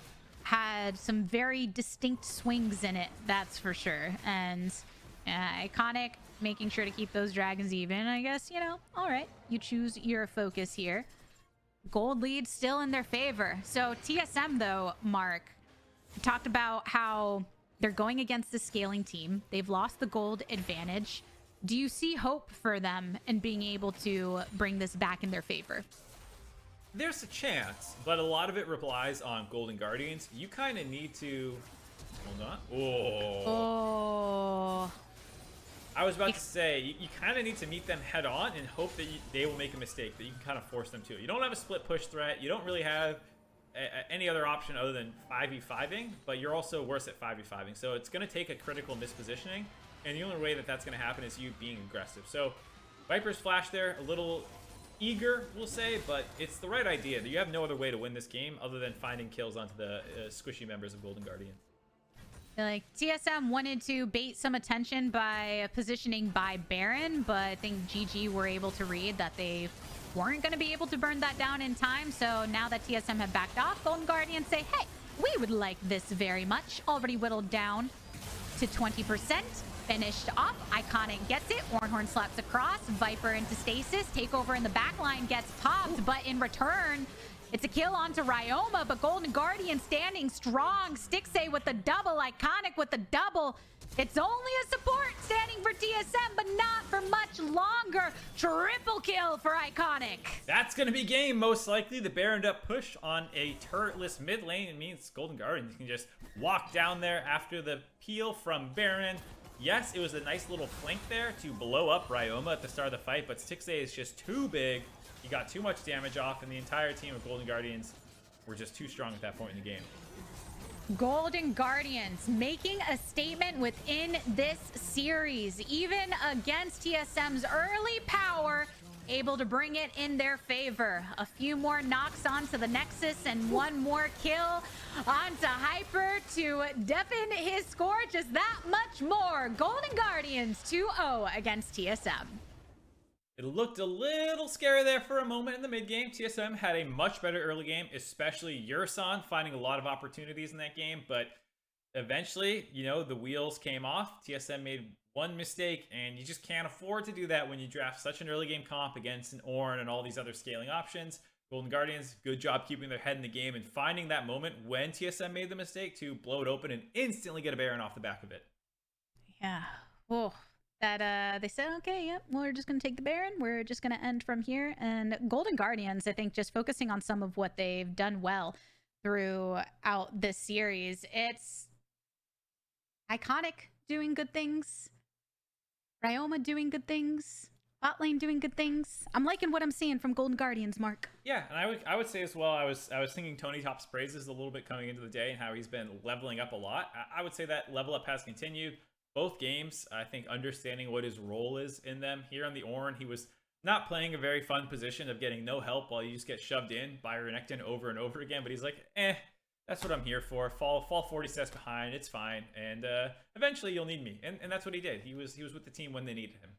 had some very distinct swings in it, that's for sure. And Iconic making sure to keep those dragons even. I guess, you know, all right, you choose your focus here. Gold lead still in their favor. So TSM, though, Mark, talked about how they're going against the scaling team. They've lost the gold advantage. Do you see hope for them in being able to bring this back in their favor? There's a chance, but a lot of it relies on Golden Guardians. You kind of need to... Hold on. Oh. I was about to say, you kind of need to meet them head on and hope that they will make a mistake, that you can kind of force them to. You don't have a split push threat. You don't really have any other option other than 5v5ing, but you're also worse at 5v5ing. So it's going to take a critical mispositioning, and the only way that that's going to happen is you being aggressive. So Viper's flash there, a little eager, we'll say, but it's the right idea. You have no other way to win this game other than finding kills onto the squishy members of Golden Guardian. Like, TSM wanted to bait some attention by positioning by Baron, but I think GG were able to read that they weren't going to be able to burn that down in time. So now that TSM have backed off, Golden Guardians say, hey, we would like this very much. Already whittled down to 20%. Finished off. Iconic gets it. Ornhorn slaps across. Viper into stasis. Takeover in the backline gets popped, but in return, it's a kill onto Ryoma, but Golden Guardian standing strong. Stixay with the double. Iconic with the double. It's only a support standing for TSM, but not for much longer. Triple kill for Iconic. That's going to be game, most likely. The Baron up push on a turretless mid lane. It means Golden Guardians can just walk down there after the peel from Baron. Yes, it was a nice little flank there to blow up Ryoma at the start of the fight, but Stixay is just too big. He got too much damage off, and the entire team of Golden Guardians were just too strong at that point in the game. Golden Guardians making a statement within this series, even against TSM's early power, able to bring it in their favor. A few more knocks onto the Nexus and one more kill onto Hyper to deafen his score just that much more. Golden Guardians 2-0 against TSM. It looked a little scary there for a moment in the mid game. TSM had a much better early game, especially Yursan finding a lot of opportunities in that game. But eventually, you know, the wheels came off. TSM made one mistake, and you just can't afford to do that when you draft such an early game comp against an Ornn and all these other scaling options. Golden Guardians, good job keeping their head in the game and finding that moment when TSM made the mistake to blow it open and instantly get a Baron off the back of it. Yeah. Oh. That they said, okay, yep, we're just going to take the Baron. We're just going to end from here. And Golden Guardians, I think, just focusing on some of what they've done well throughout this series. It's Iconic doing good things. Ryoma doing good things. Bot lane doing good things. I'm liking what I'm seeing from Golden Guardians, Mark. Yeah, and I would say as well, I was singing Tony Top's praises a little bit coming into the day and how he's been leveling up a lot. I would say that level up has continued. Both games, I think, understanding what his role is in them. Here on the Ornn, he was not playing a very fun position of getting no help while you just get shoved in by Renekton over and over again. But he's like, that's what I'm here for. Fall 40 steps behind. It's fine. And eventually you'll need me. And that's what he did. He was with the team when they needed him.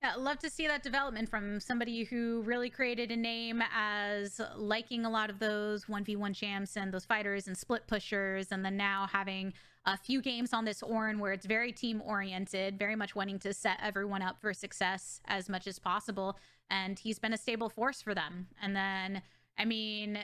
Yeah, love to see that development from somebody who really created a name as liking a lot of those 1v1 champs and those fighters and split pushers, and then now having a few games on this Ornn where it's very team oriented, very much wanting to set everyone up for success as much as possible, and he's been a stable force for them. And then, I mean,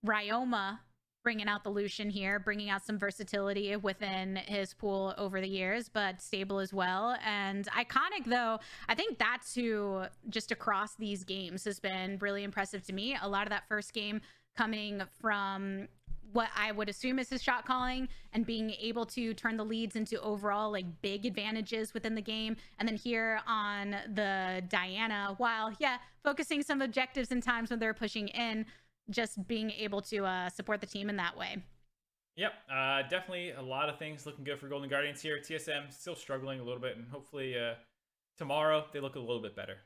Ryoma bringing out the Lucian here, bringing out some versatility within his pool over the years, but stable as well. And Iconic, though, I think that's who, just across these games, has been really impressive to me. A lot of that first game coming from what I would assume is his shot calling and being able to turn the leads into overall like big advantages within the game. And then here on the Diana, while, yeah, focusing some objectives in times when they're pushing in, just being able to support the team in that way. Yep, definitely a lot of things looking good for Golden Guardians here. TSM still struggling a little bit, and hopefully tomorrow they look a little bit better.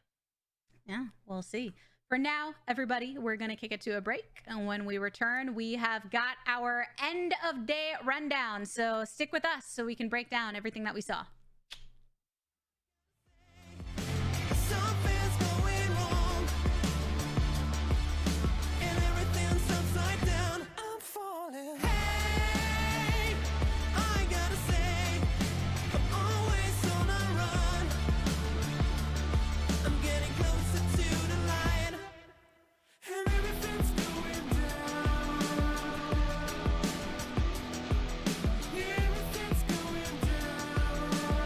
Yeah, we'll see. For now, everybody, we're going to kick it to a break. And when we return, we have got our end of day rundown. So stick with us so we can break down everything that we saw. Something's going wrong, and everything's upside down. I'm falling. Hey, I gotta say, I'm always on a run. I'm getting closer to the light, and everything's going down. Yeah, everything's going down.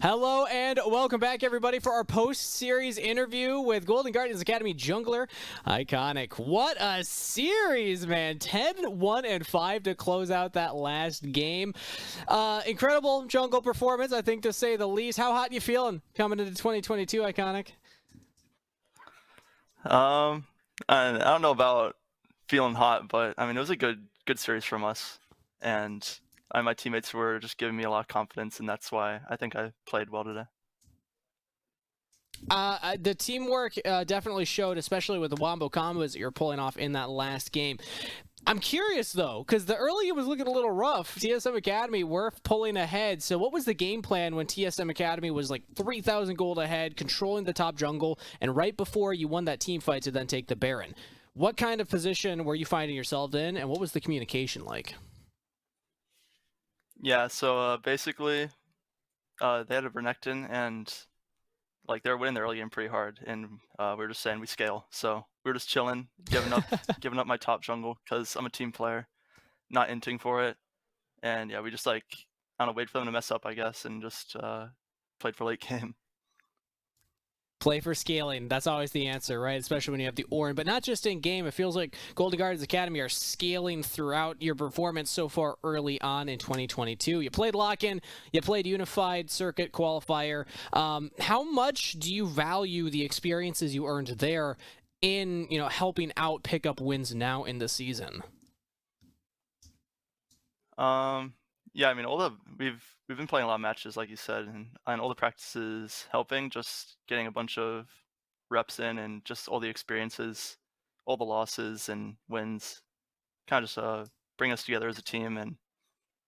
Hello and welcome back, everybody, for our post-series interview with Golden Guardians Academy jungler Iconic. What a series, man. 10-1-5 to close out that last game. Incredible jungle performance, I think, to say the least. How hot you feeling coming into 2022, Iconic? I don't know about feeling hot, but I mean, it was a good series from us, and my teammates were just giving me a lot of confidence, and that's why I think I played well today. The teamwork definitely showed, especially with the wombo combos that you're pulling off in that last game. I'm curious, though, because the early was looking a little rough. TSM Academy were pulling ahead. So what was the game plan when TSM Academy was like 3,000 gold ahead, controlling the top jungle, and right before you won that team fight to then take the Baron? What kind of position were you finding yourself in, and what was the communication like? Yeah, so basically, they had a Renekton, and like they were winning the early game pretty hard, and we were just saying we scale. So we were just chilling, giving up my top jungle because I'm a team player, not inting for it, and yeah, we just like I don't know, wait for them to mess up, I guess, and just played for late game. Play for scaling. That's always the answer, right? Especially when you have the Orin. But not just in game. It feels like Golden Guardians Academy are scaling throughout your performance so far early on in 2022. You played Lock-In. You played Unified Circuit Qualifier. How much do you value the experiences you earned there in, helping out pick up wins now in the season? Yeah, I mean, we've been playing a lot of matches, like you said, and all the practices helping, just getting a bunch of reps in, and just all the experiences, all the losses and wins, kind of just bring us together as a team and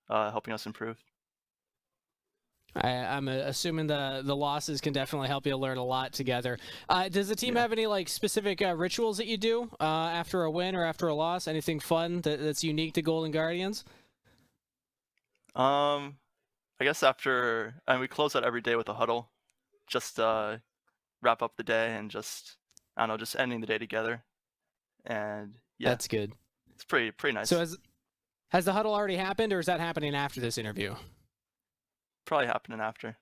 helping us improve. I'm assuming the losses can definitely help you learn a lot together. Does the team have any specific rituals that you do after a win or after a loss? Anything fun that's unique to Golden Guardians? I guess we close out every day with a huddle, just wrap up the day and just I don't know, just ending the day together. And yeah, That's good. it's pretty nice. So has the huddle already happened, or is that happening after this interview? Probably happening after.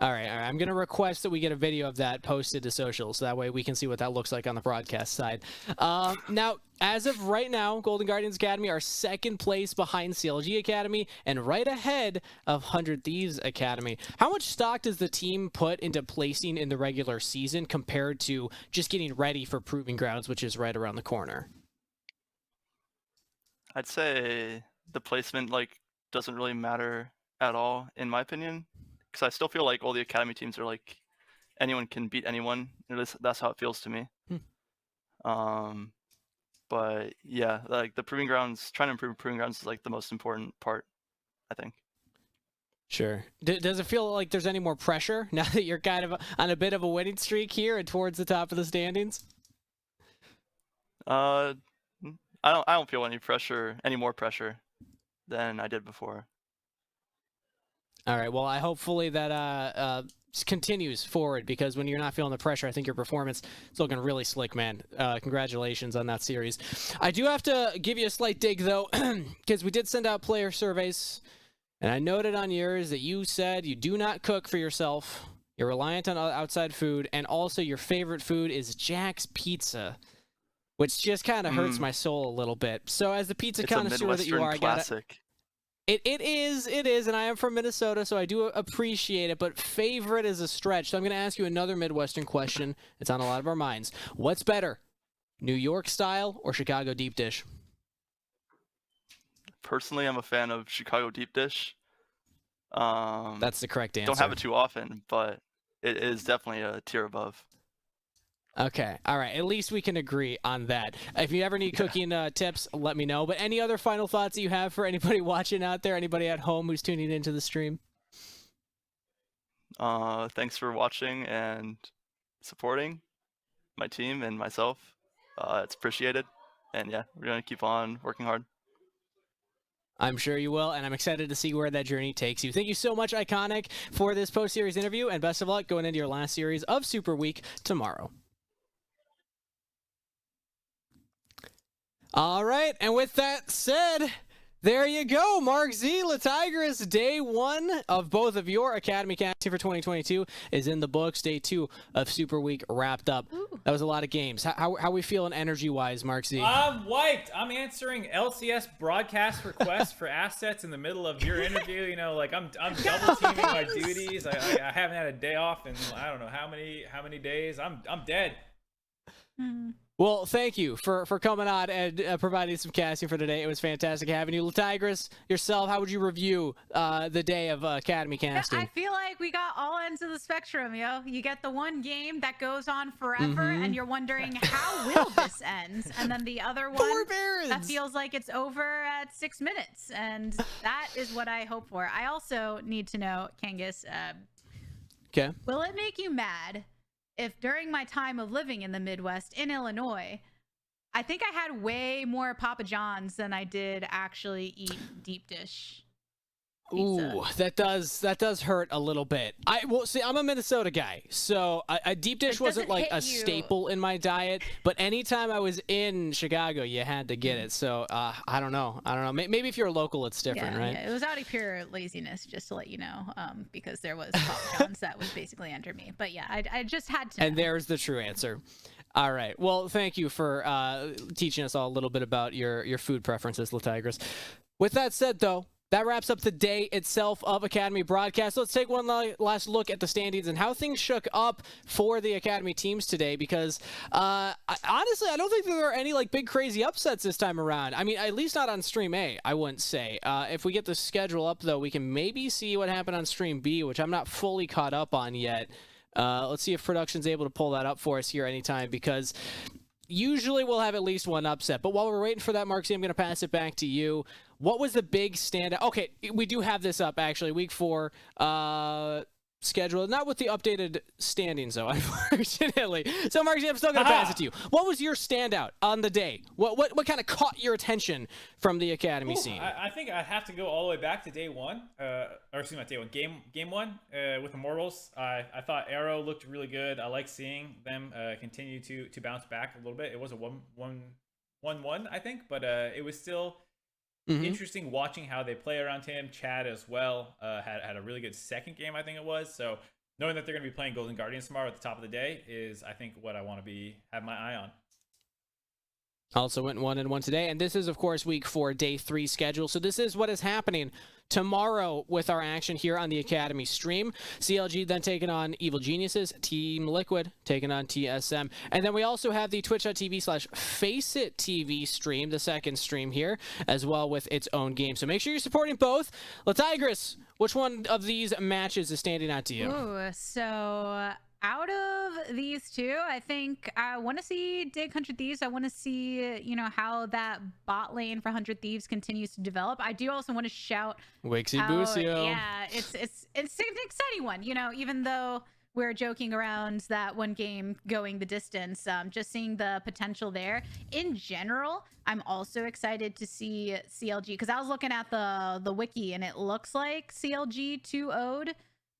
All right. I'm going to request that we get a video of that posted to social, so that way we can see what that looks like on the broadcast side. Now, as of right now, Golden Guardians Academy are second place behind CLG Academy and right ahead of 100 Thieves Academy. How much stock does the team put into placing in the regular season compared to just getting ready for Proving Grounds, which is right around the corner? I'd say the placement doesn't really matter at all, in my opinion, because I still feel like all the academy teams are like anyone can beat anyone. That's how it feels to me. But yeah, like the Proving Grounds, trying to improve Proving Grounds is like the most important part, I think. Sure. Does it feel like there's any more pressure now that you're kind of on a bit of a winning streak here and towards the top of the standings? I don't feel any more pressure than I did before. All right. Well, hopefully that continues forward, because when you're not feeling the pressure, I think your performance is looking really slick, man. Congratulations on that series. I do have to give you a slight dig, though, because we did send out player surveys, and I noted on yours that you said you do not cook for yourself. You're reliant on outside food, and also your favorite food is Jack's Pizza, which just kind of hurts my soul a little bit. So as the pizza connoisseur that you are, classic. It is, and I am from Minnesota, so I do appreciate it, but favorite is a stretch. So I'm going to ask you another Midwestern question. It's on a lot of our minds. What's better, New York style or Chicago deep dish? Personally, I'm a fan of Chicago deep dish. That's the correct answer. Don't have it too often, but it is definitely a tier above. Okay. All right. At least we can agree on that. If you ever need cooking tips, let me know. But any other final thoughts that you have for anybody watching out there, anybody at home who's tuning into the stream? Thanks for watching and supporting my team and myself. It's appreciated. And yeah, we're going to keep on working hard. I'm sure you will, and I'm excited to see where that journey takes you. Thank you so much, Iconic, for this post-series interview, and best of luck going into your last series of Super Week tomorrow. All right, and with that said, There you go, Mark Z, Tigris. Day 1 of both of your Academy casting for 2022 is in the books. Day 2 of Super Week wrapped up. Ooh. That was a lot of games. How we feeling energy-wise, Mark Z? I'm wiped. I'm answering LCS broadcast requests for assets in the middle of your interview. You know, like I'm double teaming my duties. I haven't had a day off in I don't know how many days. I'm dead. Well, thank you for coming on and providing some casting for today. It was fantastic having you. Tigris, yourself, how would you review the day of Academy casting? I feel like we got all ends of the spectrum, yo. You get the one game that goes on forever, and you're wondering, how will this end? And then the other one that feels like it's over at 6 minutes. And that is what I hope for. I also need to know, Kangas, Okay. will it make you mad if during my time of living in the Midwest in Illinois, I think I had way more Papa John's than I did actually eat deep dish pizza? Ooh, that does hurt a little bit. Well, see, I'm a Minnesota guy, so a deep dish wasn't like a staple in my diet. But anytime I was in Chicago, you had to get it. So I don't know. Maybe if you're local, it's different, right? Yeah, it was out of pure laziness, just to let you know, because there was Papa John's that was basically under me. But yeah, I just had to. And there's the true answer. All right. Well, thank you for teaching us all a little bit about your food preferences, Tigris. With that said, though, that wraps up the day itself of Academy broadcast. Let's take one last look at the standings and how things shook up for the Academy teams today, because honestly, I don't think there are any like big crazy upsets this time around. I mean, at least not on Stream A, I wouldn't say. If we get the schedule up, though, we can maybe see what happened on Stream B, which I'm not fully caught up on yet. Let's see if production's able to pull that up for us here anytime, because usually we'll have at least one upset. But while we're waiting for that, Marksy, I'm going to pass it back to you. What was the big standout? Okay, we do have this up, actually. Week 4 schedule. Not with the updated standings, though, unfortunately. So, Marksy, I'm still going to pass it to you. What was your standout on the day? What kind of caught your attention from the Academy scene? I think I have to go all the way back to day 1. Or excuse me, not day 1. Game 1 with Immortals. I thought Arrow looked really good. I like seeing them continue to bounce back a little bit. It was a 1-1, I think, but it was still interesting watching how they play around him. Chad as well had a really good second game, I think it was. So knowing that they're going to be playing Golden Guardians tomorrow at the top of the day is, I think, what I want to have my eye on. Also went 1-1 today, and this is, of course, week 4, day 3 schedule. So this is what is happening tomorrow with our action here on the Academy stream. CLG then taking on Evil Geniuses, Team Liquid taking on TSM, and then we also have the twitch.tv/Faceit TV stream, the second stream here, as well with its own game. So make sure you're supporting both. Tigris, which one of these matches is standing out to you? Ooh, so out of these two, I think I want to see Dig 100 Thieves. I want to see, how that bot lane for 100 Thieves continues to develop. I do also want to shout Wixie how, Busio. yeah, it's an exciting one, even though we're joking around that one game going the distance, just seeing the potential there. In general, I'm also excited to see CLG, because I was looking at the wiki and it looks like CLG 2-0'd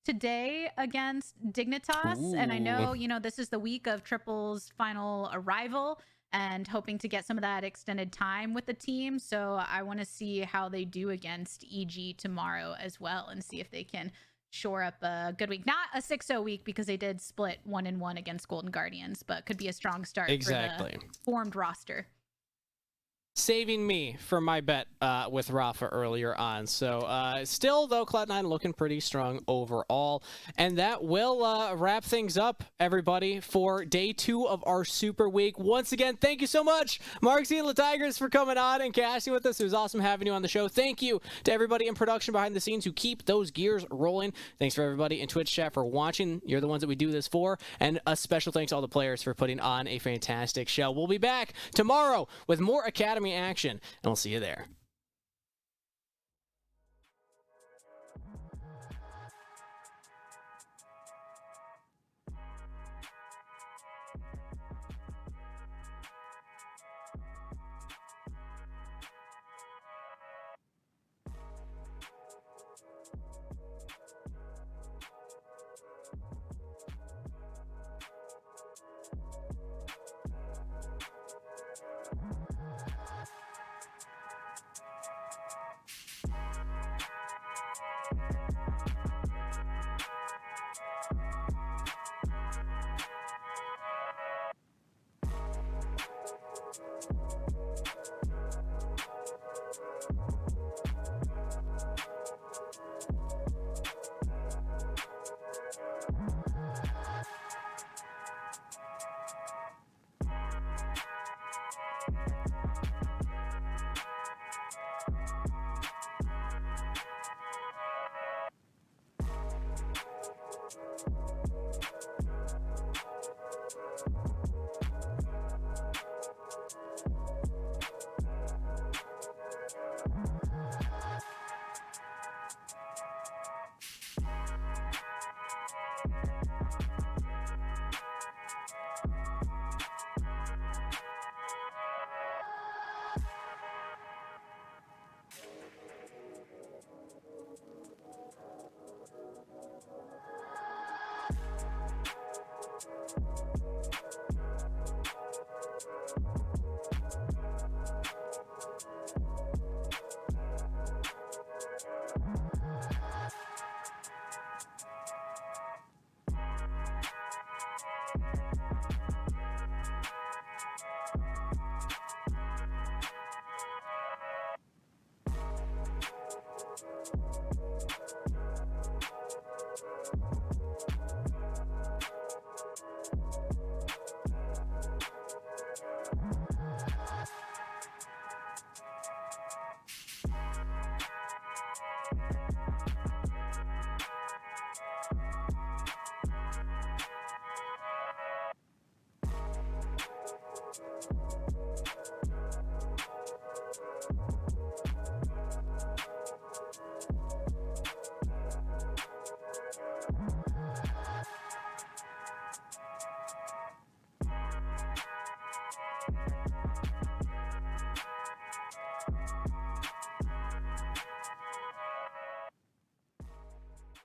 today against Dignitas. Ooh. And I know, this is the week of Triple's final arrival and hoping to get some of that extended time with the team. So I want to see how they do against EG tomorrow as well, and see if they can shore up a good week. Not a 6-0 week, because they did split 1-1 against Golden Guardians, but could be a strong start for the formed roster. Saving me from my bet with Rafa earlier on. So still, though, Cloud9 looking pretty strong overall. And that will wrap things up, everybody, for day 2 of our Super Week. Once again, thank you so much, Marksy and Tigris, for coming on and casting with us. It was awesome having you on the show. Thank you to everybody in production behind the scenes who keep those gears rolling. Thanks for everybody in Twitch chat for watching. You're the ones that we do this for. And a special thanks to all the players for putting on a fantastic show. We'll be back tomorrow with more Academy action, and we'll see you there.